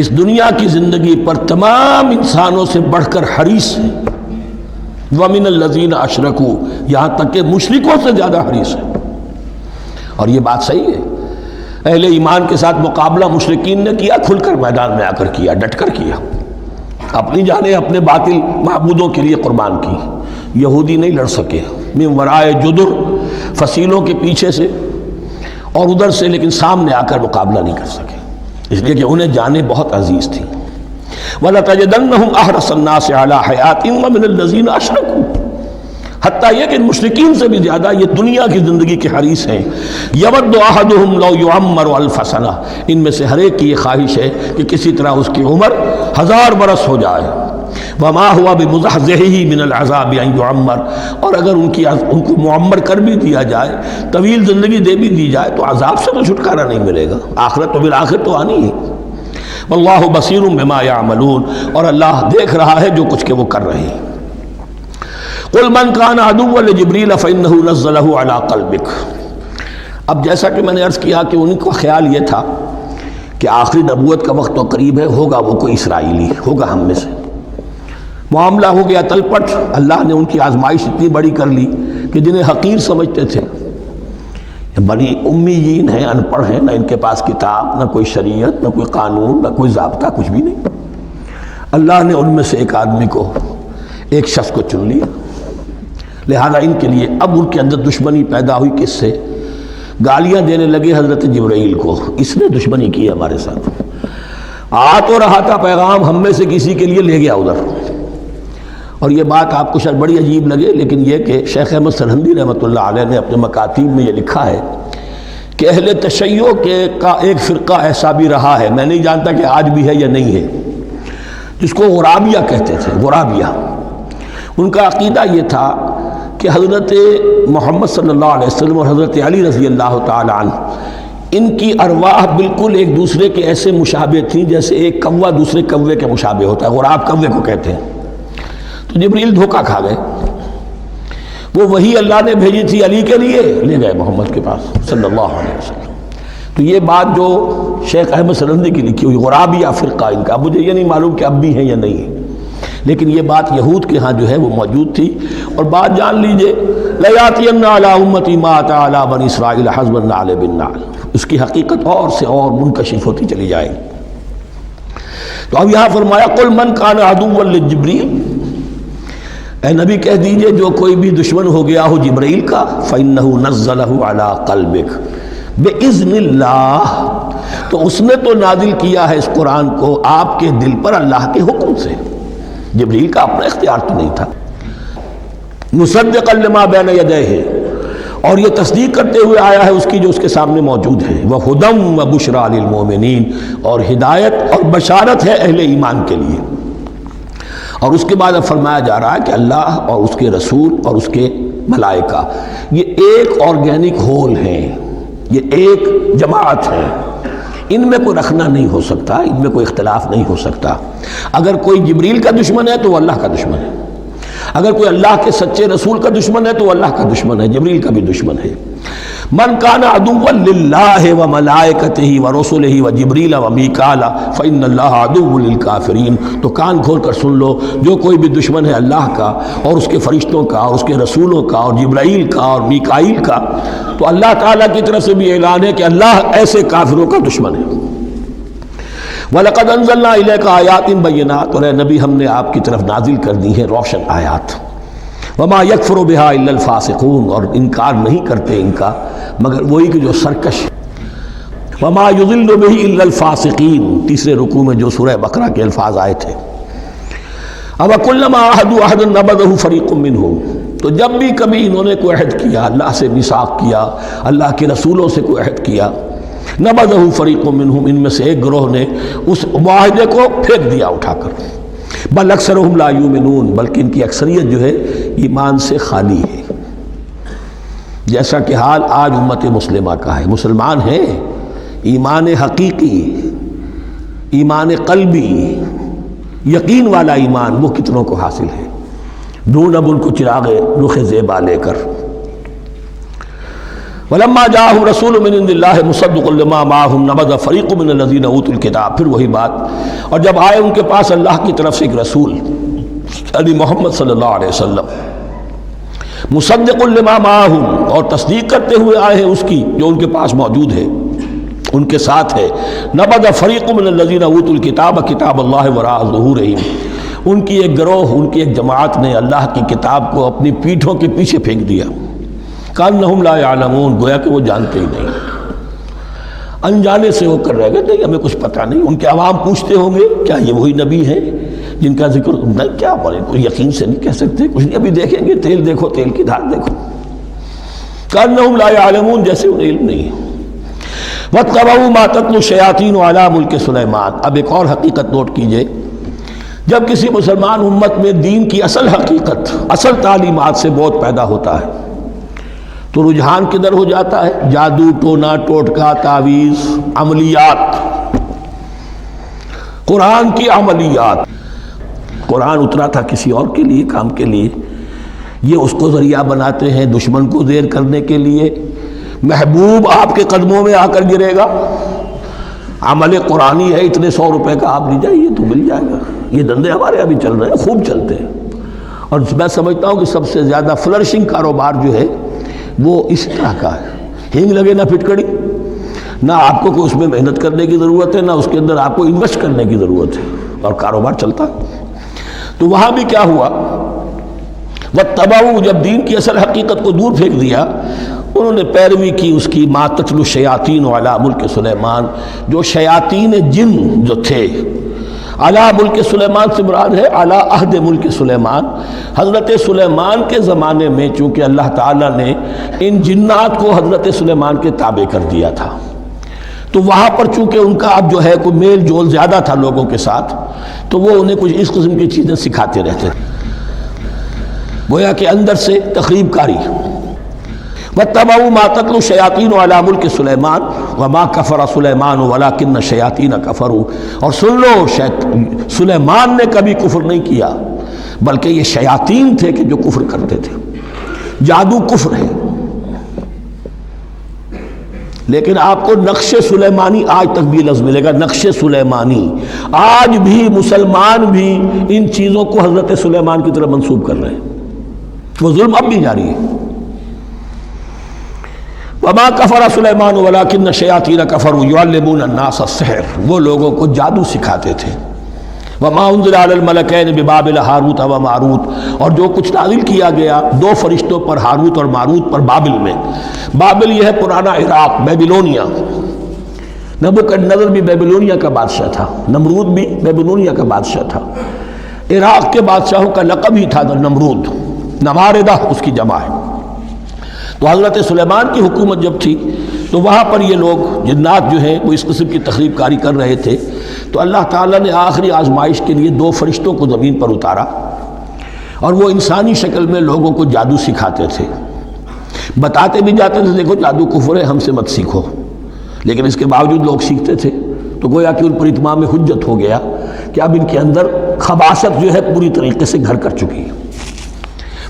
اس دنیا کی زندگی پر تمام انسانوں سے بڑھ کر حریص ہیں۔ وَمِنَ الَّذِينَ أَشْرَكُوا، یہاں تک کہ مشرکوں سے زیادہ حریص ہیں۔ اور یہ بات صحیح ہے، اہل ایمان کے ساتھ مقابلہ مشرکین نے کیا، کھل کر میدان میں آ کر کیا، ڈٹ کر کیا، اپنی جانیں اپنے باطل معبودوں کے لیے قربان کی۔ یہودی نہیں لڑ سکے، من ورائے جدر، فصیلوں کے پیچھے سے اور ادھر سے، لیکن سامنے آ کر مقابلہ نہیں کر سکے، اس لیے کہ انہیں جانیں بہت عزیز تھیں۔ وَلَتَجِدَنَّهُمْ أَحْرَصَ النَّاسِ عَلَىٰ حَيَاةٍ وَمِنَ الَّذِينَ أَشْرَكُوا، حتیٰ یہ کہ مشرکین سے بھی زیادہ یہ دنیا کی زندگی کے حریص ہیں۔ یود احدہم لو یعمر الف سنہ، ان میں سے ہر ایک کی یہ خواہش ہے کہ کسی طرح اس کی عمر 1000 برس ہو جائے۔ وما ہوا بمزحزحہ من العذاب ان یعمر، اور اگر ان کو معمر کر بھی دیا جائے، طویل زندگی دے بھی دی جائے، تو عذاب سے تو چھٹکارا نہیں ملے گا، آخرت تو بالآخر تو آنی ہے۔ واللہ بصیر بما یعملون، اور اللہ دیکھ رہا ہے جو کچھ کہ وہ کر رہے ہیں۔ قل من کان عدوا لجبریل فانہ نزلہ علی قلبک، اب جیسا کہ میں نے عرض کیا کہ ان کا خیال یہ تھا کہ آخری نبوت کا وقت تو قریب ہے، ہوگا وہ کوئی اسرائیلی، ہوگا ہم میں سے۔ معاملہ ہو گیا تلپٹ، اللہ نے ان کی آزمائش اتنی بڑی کر لی کہ جنہیں حقیر سمجھتے تھے، بڑی امیین ہیں، ان پڑھ ہیں، نہ ان کے پاس کتاب، نہ کوئی شریعت، نہ کوئی قانون، نہ کوئی ضابطہ، کچھ بھی نہیں، اللہ نے ان میں سے ایک آدمی کو، ایک شخص کو چن لیا۔ لہذا ان کے لیے اب ان کے اندر دشمنی پیدا ہوئی، کس سے؟ گالیاں دینے لگے حضرت جبرائیل کو، اس نے دشمنی کی ہمارے ساتھ، آ تو رہا تھا پیغام ہم میں سے کسی کے لیے، لے گیا ادھر۔ اور یہ بات آپ کو شاید بڑی عجیب لگے، لیکن یہ کہ شیخ احمد سرہندی رحمۃ اللہ علیہ نے اپنے مکاتیب میں یہ لکھا ہے کہ اہل تشیع کا ایک فرقہ ایسا بھی رہا ہے، میں نہیں جانتا کہ آج بھی ہے یا نہیں ہے، جس کو غرابیہ کہتے تھے۔ غرابیہ، ان کا عقیدہ یہ تھا کہ حضرت محمد صلی اللہ علیہ وسلم اور حضرت علی رضی اللہ تعالی عنہ، ان کی ارواح بالکل ایک دوسرے کے ایسے مشابہ تھیں جیسے ایک کوا دوسرے کوے کے مشابہ ہوتا ہے، غراب کوے کو کہتے ہیں۔ تو جبریل دھوکہ کھا گئے، وہ وہی اللہ نے بھیجی تھی علی کے لیے، لے گئے محمد کے پاس صلی اللہ علیہ وسلم۔ تو یہ بات جو شیخ احمد سرہندی کی لکھی ہوئی غرابیہ فرقہ ان کا، مجھے یہ نہیں معلوم کہ اب بھی ہے یا نہیں ہے، لیکن یہ بات یہود کے ہاں جو ہے وہ موجود تھی۔ اور بات جان لیجئے، لَيَأْتِيَنَّ عَلَىٰ أُمَّتِي مَا أَتَىٰ عَلَىٰ بَنِي إِسْرَائِيلَ حَسْبَ النَّعْلِ بِالنَّعْلِ، اس کی حقیقت اور سے اور منکشف ہوتی چلی جائے گی۔ تو اب یہاں فرمایا قُلْ مَنْ كَانَ عَدُوًّا لِجِبْرِيلَ، اے نبی کہہ دیجئے جو کوئی بھی دشمن ہو گیا ہو جبرائیل کا، فَإِنَّهُ نَزَّلَهُ عَلَىٰ قَلْبِكَ بِإِذْنِ اللَّهِ، تو اس نے تو نازل کیا ہے اس قرآن کو آپ کے دل پر اللہ کے حکم سے، جبرائیل کا اپنا اختیار تو نہیں تھا۔ مُصَدِّقًا لِمَا بَيْنَ يَدَيْهِ، اور یہ تصدیق کرتے ہوئے آیا ہے اس کی جو اس کے سامنے موجود ہے، وَهُدًى وَبُشْرَىٰ لِلْمُؤْمِنِينَ، اور ہدایت اور بشارت ہے اہل ایمان کے لیے۔ اور اس کے بعد اب فرمایا جا رہا ہے کہ اللہ اور اس کے رسول اور اس کے ملائکہ یہ ایک آرگینک ہول ہیں، یہ ایک جماعت ہے، ان میں کوئی رکھنا نہیں ہو سکتا، ان میں کوئی اختلاف نہیں ہو سکتا۔ اگر کوئی جبریل کا دشمن ہے تو وہ اللہ کا دشمن ہے، اگر کوئی اللہ کے سچے رسول کا دشمن ہے تو وہ اللہ کا دشمن ہے، جبریل کا بھی دشمن ہے۔ من کان عدوا للہ وملائکتہ ورسلہ وجبریل ومیکال فإن اللہ عدو للکافرین، تو کان کھول کر سن لو، جو کوئی بھی دشمن ہے اللہ کا اور اس کے فرشتوں کا اور اس کے رسولوں کا اور جبرائیل کا اور میکائیل کا، تو اللہ تعالیٰ کی طرف سے بھی اعلان ہے کہ اللہ ایسے کافروں کا دشمن ہے۔ وَلَقَدْ أَنزَلْنَا إِلَيْكَ آيَاتٍ بَيِّنَاتٍ، اور اے نبی ہم نے آپ کی طرف نازل کر دی ہیں روشن آیات۔ وَمَا يَكْفُرُ بِهَا إِلَّا الْفَاسِقُونَ، اور انکار نہیں کرتے ان کا مگر وہی کہ جو سرکش۔ وَمَا يُضِلُّ بِهِ إِلَّا الْفَاسِقِينَ، تیسرے رکوع میں جو سورہ بقرہ کے الفاظ آئے تھے۔ أَوَكُلَّمَا عَاهَدُوا عَهْدًا نَبَذَهُ فَرِيقٌ مِّنْهُمْ، تو جب بھی کبھی انہوں نے کوئی عہد کیا، اللہ سے میثاق کیا، اللہ کے رسولوں سے کوئی عہد کیا، نَبَذَهُ فَرِيقٌ مِّنْهُمْ، ان میں سے ایک گروہ نے اس معاہدے کو پھینک دیا اٹھا کر۔ بل اکثرہم لا یؤمنون، بلکہ ان کی اکثریت جو ہے ایمان سے خالی ہے، جیسا کہ حال آج امت مسلمہ کا ہے۔ مسلمان ہیں، ایمان حقیقی، ایمان قلبی، یقین والا ایمان وہ کتنوں کو حاصل ہے؟ ڈھونڈ اب ان کو چراغ رخ زیبا لے کر۔ وَلَمَّا جَاءَهُمْ رَسُولٌ مِّنْ عِندِ اللَّهِ مُصَدِّقٌ لِّمَا مَعَهُمْ نَبَذَ فَرِيقٌ مِّنَ الَّذِينَ أُوتُوا الْكِتَابَ، پھر وہی بات، اور جب آئے ان کے پاس اللہ کی طرف سے ایک رسول یعنی محمد صلی اللہ علیہ وسلم، مُصَدِّقٌ لِّمَا مَعَهُمْ، اور تصدیق کرتے ہوئے آئے ہیں اس کی جو ان کے پاس موجود ہے، ان کے ساتھ ہے، نَبَذَ فَرِيقٌ مِّنَ الَّذِينَ أُوتُوا الْكِتَابَ كِتَابَ اللَّهِ وَرَاءَ ظُهُورِهِمْ، ان کی ایک گروہ، ان کی ایک جماعت نے اللہ کی کتاب کو اپنی پیٹھوں کے پیچھے پھینک دیا، کأنہم لا یعلمون، گویا کہ وہ جانتے ہی نہیں، انجانے سے ہو کر رہ گئے، نہیں ہمیں کچھ پتہ نہیں۔ ان کے عوام پوچھتے ہوں گے کیا یہ وہی نبی ہیں جن کا ذکر، نہیں کیا بولے، کوئی یقین سے نہیں کہہ سکتے، کچھ نہیں، ابھی دیکھیں گے، تیل دیکھو، تیل کی دھار دیکھو، کأنہم لا یعلمون، جیسے انہیں علم نہیں ہے۔ وَاتَّبَعُوا مَا تَتْلُو الشَّيَاطِينُ عَلَىٰ مُلْكِ سُلَيْمَانَ، اب ایک اور حقیقت نوٹ کیجئے، جب کسی مسلمان امت میں دین کی اصل حقیقت، اصل تعلیمات سے بہت پیدا ہوتا ہے تو رجحان کدھر ہو جاتا ہے؟ جادو، ٹونا، ٹوٹکا، تعویذ، عملیات، قرآن کی عملیات۔ قرآن اترا تھا کسی اور کے لیے، کام کے لیے، یہ اس کو ذریعہ بناتے ہیں دشمن کو زیر کرنے کے لیے۔ محبوب آپ کے قدموں میں آ کر گرے گا، عمل قرآنی ہے، اتنے 100 روپے کا آپ لے جائیے تو مل جائے گا۔ یہ دندے ہمارے ابھی چل رہے ہیں، خوب چلتے ہیں، اور میں سمجھتا ہوں کہ سب سے زیادہ فلرشنگ کاروبار جو ہے وہ اس طرح کا ہے۔ ہینگ لگے نہ پھٹکڑی، نہ آپ کو کوئی اس میں محنت کرنے کی ضرورت ہے، نہ اس کے اندر آپ کو انویسٹ کرنے کی ضرورت ہے، اور کاروبار چلتا ہے۔ تو وہاں بھی کیا ہوا، وَاتَّبَعُوا، جب دین کی اصل حقیقت کو دور پھینک دیا، انہوں نے پیروی کی اس کی، مَا تَتْلُو الشَّيَاطِينُ عَلَىٰ مُلْكِ سُلَيْمَانَ، جو شیاطین جن جو تھے، عَلَىٰ مُلْكِ سُلَيْمَانَ سے مراد ہے عَلَىٰ عہد ملک سلیمان، حضرت سلیمان کے زمانے میں، چونکہ اللہ تعالیٰ نے ان جنات کو حضرت سلیمان کے تابع کر دیا تھا، تو وہاں پر چونکہ ان کا اب جو ہے کوئی میل جول زیادہ تھا لوگوں کے ساتھ، تو وہ انہیں کچھ اس قسم کی چیزیں سکھاتے رہتے تھے، گویا کہ اندر سے تخریب کاری۔ وَاتَّبَعُوا مَا تَتْلُو الشَّيَاطِينُ عَلَىٰ مُلْكِ سُلَيْمَانَ وَمَا كَفَرَ سُلَيْمَانُ وَلَٰكِنَّ الشَّيَاطِينَ كَفَرُوا، اور سن لو، سلیمان نے کبھی کفر نہیں کیا، بلکہ یہ شیاطین تھے کہ جو کفر کرتے تھے۔ جادو کفر ہے، لیکن آپ کو نقش سلیمانی آج تک بھی لفظ ملے گا، نقش سلیمانی، آج بھی مسلمان بھی ان چیزوں کو حضرت سلیمان کی طرف منسوب کر رہے ہیں، وہ ظلم اب بھی جاری ہے۔ وَمَا كَفَرَ سُلَيْمَانُ وَلَٰكِنَّ الشَّيَاطِينَ كَفَرُوا يُعَلِّمُونَ النَّاسَ السِّحْرَ، وہ لوگوں کو جادو سکھاتے تھے۔ وَمَا أُنزِلَ عَلَى الْمَلَكَيْنِ بِبَابِلَ هَارُوتَ وَمَارُوتَ، اور جو کچھ نازل کیا گیا 2 فرشتوں پر، ہاروت اور ماروت پر، بابل میں۔ بابل یہ ہے پرانا عراق، بیبلونیا۔ نبوکدنضر بھی بیبلونیا کا بادشاہ تھا، نمرود بھی بیبلونیا کا بادشاہ تھا۔ عراق کے بادشاہوں کا لقب ہی تھا نمرود، نماردہ اس کی جمع ہے۔ تو حضرت سلیمان کی حکومت جب تھی تو وہاں پر یہ لوگ جنات جو ہیں وہ اس قسم کی تخریب کاری کر رہے تھے، تو اللہ تعالیٰ نے آخری آزمائش کے لیے 2 فرشتوں کو زمین پر اتارا، اور وہ انسانی شکل میں لوگوں کو جادو سکھاتے تھے، بتاتے بھی جاتے تھے دیکھو جادو کفر ہے، ہم سے مت سیکھو، لیکن اس کے باوجود لوگ سیکھتے تھے، تو گویا کہ ان پر اتمام حجت ہو گیا کہ اب ان کے اندر خباثت جو ہے پوری طریقے سے گھر کر چکی ہے۔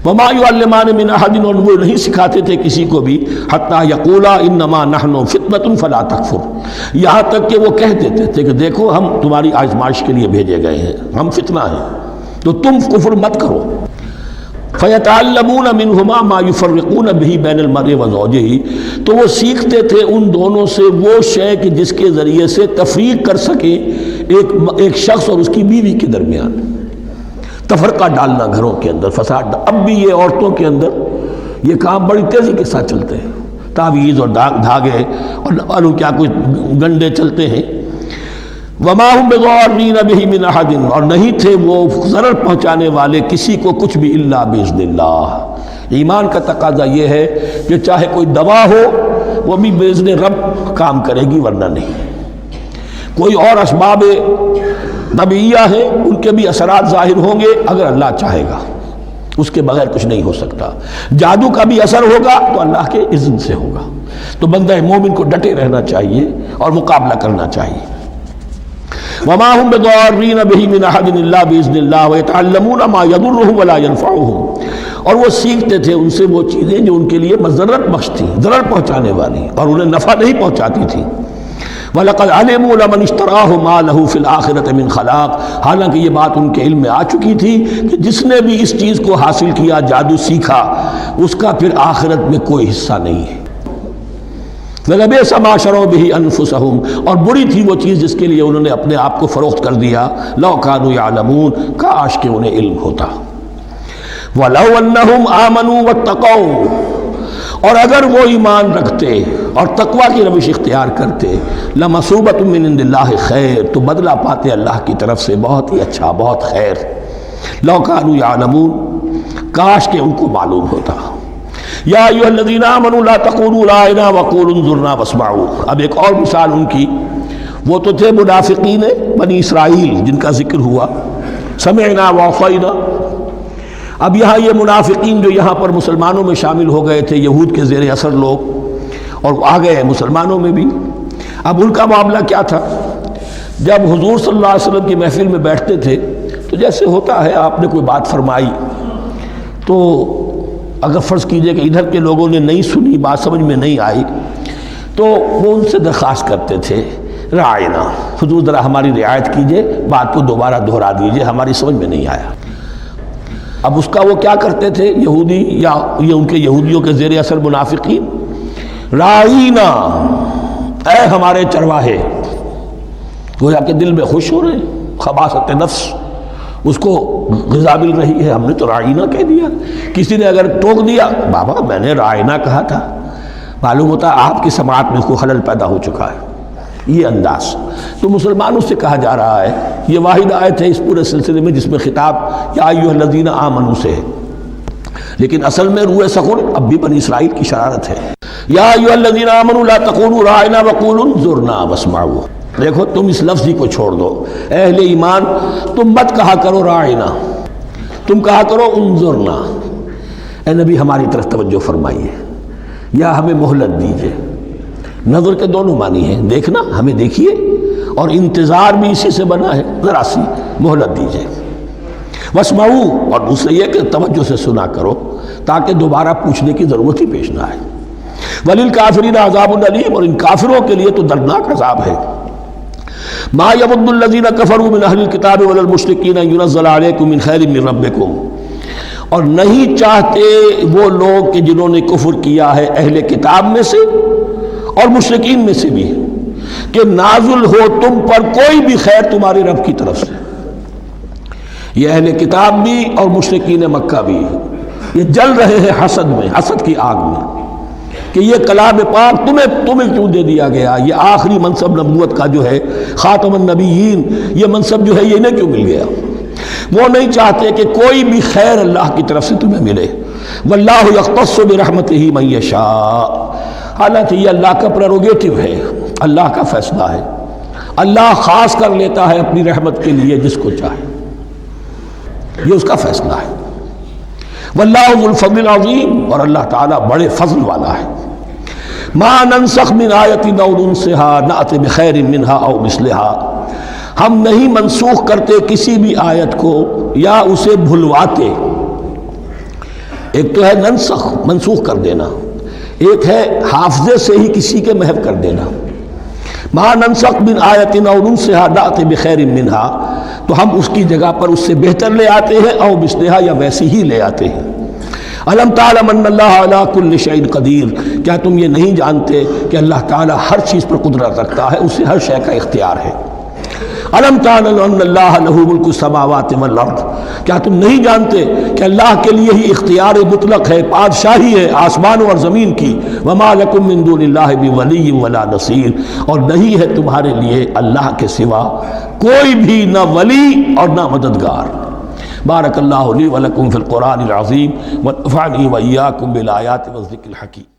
وَمَا يُعَلِّمَانِ مِنْ أَحَدٍ، اور وہ نہیں سکھاتے تھے کسی کو بھی، حَتَّى يَقُولَا إِنَّمَا نَحْنُ فِتْنَةٌ فَلَا تَكْفُرْ، یہاں تک کہ وہ کہہ دیتے تھے کہ دیکھو ہم تمہاری آزمائش کے لیے بھیجے گئے ہیں، ہم فتنہ ہیں، تو تم کفر مت کرو۔ فَيَتَعَلَّمُونَ مِنْهُمَا مَا يُفَرِّقُونَ بِهِ بَيْنَ الْمَرْءِ وَزَوْجِهِ، تو وہ سیکھتے تھے ان دونوں سے وہ شے کہ جس کے ذریعے سے تفریق کر سکے ایک شخص اور اس کی بیوی کے درمیان، تفرقہ ڈالنا گھروں کے اندر، فساد۔ اب بھی یہ عورتوں کے اندر یہ کام بڑی تیزی کے ساتھ چلتے ہیں، تعویذ اور دھاگے اور معلوم کیا کچھ گنڈے چلتے ہیں۔ وَمَا هُمْ بِضَارِّينَ بِهِ مِنْ أَحَدٍ، اور نہیں تھے وہ ضرر پہنچانے والے کسی کو کچھ بھی، إِلَّا بِإِذْنِ اللَّهِ۔ ایمان کا تقاضا یہ ہے کہ چاہے کوئی دوا ہو وہ بھی بِإِذْنِ رب کام کرے گی، ورنہ نہیں۔ کوئی اور اسباب طبیعیہ ہیں، ان کے بھی اثرات ظاہر ہوں گے اگر اللہ چاہے گا، اس کے بغیر کچھ نہیں ہو سکتا۔ جادو کا بھی اثر ہوگا تو اللہ کے اذن سے ہوگا۔ تو بندہ مومن کو ڈٹے رہنا چاہیے اور مقابلہ کرنا چاہیے۔ وما هم بضارین بہ من احد الا باذن اللہ ویتعلمون ما یضرهم ولا ينفعهم، اور وہ سیکھتے تھے ان سے وہ چیزیں جو ان کے لیے مضرت بخش تھیں، ضرر پہنچانے والی، اور انہیں نفع نہیں پہنچاتی تھی۔ وَلَقَدْ عَلِمُوا لَمَنِ اشْتَرَاهُ مَا لَهُ فِي الْآخِرَةِ مِنْ خَلَاقٍ، حالانکہ یہ بات ان کے علم میں آ چکی تھی کہ جس نے بھی اس چیز کو حاصل کیا، جادو سیکھا، اس کا پھر آخرت میں کوئی حصہ نہیں ہے۔ وَلَبِئْسَ مَا شَرَوْا بِهِ أَنفُسَهُمْ، اور بری تھی وہ چیز جس کے لیے انہوں نے اپنے آپ کو فروخت کر دیا۔ لَوْ كَانُوا يَعْلَمُونَ، کاش کہ انہیں علم ہوتا۔ وَلَوْ أَنَّهُمْ آمَنُوا وَاتَّقَوْا، اور اگر وہ ایمان رکھتے اور تقوی کی روش اختیار کرتے، لَمَثُوبَةٌ مِّنْ عِنْدِ اللَّهِ خَيْرٌ، تو بدلہ پاتے اللہ کی طرف سے بہت ہی اچھا، بہت خیر۔ لَوْ كَانُوا يَعْلَمُونَ، کاش کہ ان کو معلوم ہوتا۔ یا ایھا الذین آمنوا لا تقولوا رائنا وقولوا انظرنا واسمعوا، اب ایک اور مثال ان کی، وہ تو تھے منافقین بنی اسرائیل جن کا ذکر ہوا، سمعنا وعصینا۔ اب یہاں یہ منافقین جو یہاں پر مسلمانوں میں شامل ہو گئے تھے، یہود کے زیر اثر لوگ، اور آ گئے مسلمانوں میں بھی، اب ان کا معاملہ کیا تھا؟ جب حضور صلی اللہ علیہ وسلم کی محفل میں بیٹھتے تھے تو جیسے ہوتا ہے، آپ نے کوئی بات فرمائی تو اگر فرض کیجئے کہ ادھر کے لوگوں نے نہیں سنی، بات سمجھ میں نہیں آئی، تو وہ ان سے درخواست کرتے تھے، رعاینا، حضور ذرا ہماری رعایت کیجئے، بات کو دوبارہ دہرا دیجئے، ہماری سمجھ میں نہیں آیا۔ اب اس کا وہ کیا کرتے تھے یہودی، یا یہ ان کے یہودیوں کے زیر اثر منافقین، رعاینا، اے ہمارے چرواہے، گویا کہ دل میں خوش ہو رہے ہیں، خباثت نفس اس کو غذا مل رہی ہے، ہم نے تو رعاینا کہہ دیا۔ کسی نے اگر ٹوک دیا، بابا میں نے رعاینا کہا تھا، معلوم ہوتا آپ کی سماعت میں کوئی خلل پیدا ہو چکا ہے، یہ انداز۔ تو مسلمانوں سے کہا جا رہا ہے، یہ واحد آیت ہے اس پورے سلسلے میں جس میں خطاب یا ایھا الذین آمنوا سے ہے، لیکن اصل میں روح سخن اب بھی بنی اسرائیل کی شرارت ہے۔ یا ایھا الذین آمنوا لا تقولوا رعاینا وقولوا انظرنا واسمعوا، دیکھو تم اس لفظ ہی کو چھوڑ دو، اہل ایمان تم مت کہا کرو رعاینا، تم کہا کرو انظرنا، اے نبی ہماری طرف توجہ فرمائیے، یا ہمیں مہلت دیجیے۔ نظر کے دونوں معنی ہیں، دیکھنا، ہمیں دیکھیے، اور انتظار بھی اسی سے بنا ہے، ذرا سی مہلت دیجیے۔ واسمعوا، اور دوسرے یہ کہ توجہ سے سنا کرو تاکہ دوبارہ پوچھنے کی ضرورت ہی پیش نہ آئے۔ وللکافرین عذاب علیم، اور ان کافروں کے لیے تو دردناک عذاب ہے۔ ما یود الذین کفروا من اہل الکتاب ولا المشرکین ان ینزل علیکم من خیر من ربکم، اور نہیں چاہتے وہ لوگ کہ جنہوں نے کفر کیا ہے اہل کتاب میں سے اور مشرکین میں سے بھی، کہ نازل ہو تم پر کوئی بھی خیر تمہارے رب کی طرف سے۔ یہ اہل کتاب بھی اور مشرکین مکہ بھی، یہ جل رہے ہیں حسد میں، حسد کی آگ میں، کہ یہ کلام پاک تمہیں کیوں دے دیا گیا، یہ آخری منصب نبوت کا جو ہے، خاتم النبیین، یہ منصب جو ہے یہ انہیں کیوں مل گیا؟ وہ نہیں چاہتے کہ کوئی بھی خیر اللہ کی طرف سے تمہیں ملے۔ واللہ یختص برحمتہ من یشاء، حالانکہ یہ اللہ کا پریروگیٹو ہے، اللہ کا فیصلہ ہے، اللہ خاص کر لیتا ہے اپنی رحمت کے لیے جس کو چاہے، یہ اس کا فیصلہ ہے۔ واللہ ذو الفضل العظیم، اور اللہ تعالیٰ بڑے فضل والا ہے۔ ما ننسخ من آیت او ننسها نأت بخیر منہا او مثلہا، ہم نہیں منسوخ کرتے کسی بھی آیت کو یا اسے بھلواتے۔ ایک تو ہے ننسخ، منسوخ کر دینا، ایک ہے حافظے سے ہی کسی کے محو کر دینا۔ ما ننسخ من آیت او ننسها نأت بخیر منہا، تو ہم اس کی جگہ پر اس سے بہتر لے آتے ہیں، او مثلہا، یا ویسی ہی لے آتے ہیں۔ الم تعلم ان اللہ علی کل شیء قدیر، کیا تم یہ نہیں جانتے کہ اللہ تعالیٰ ہر چیز پر قدرت رکھتا ہے، اسے ہر شے کا اختیار ہے۔ الم تعلم ان اللہ لہ ملک السماوات والارض، کیا تم نہیں جانتے کہ اللہ کے لیے ہی اختیار مطلق ہے، بادشاہی ہے آسمانوں اور زمین کی۔ وما لکم من دون اللہ بولی ولا نصیر، اور نہیں ہے تمہارے لیے اللہ کے سوا کوئی بھی نہ ولی اور نہ مددگار۔ بارک اللہ لی ولکم فی القرآن العظیم ونفعنی وإیاکم بالآیات والذکر الحکیم۔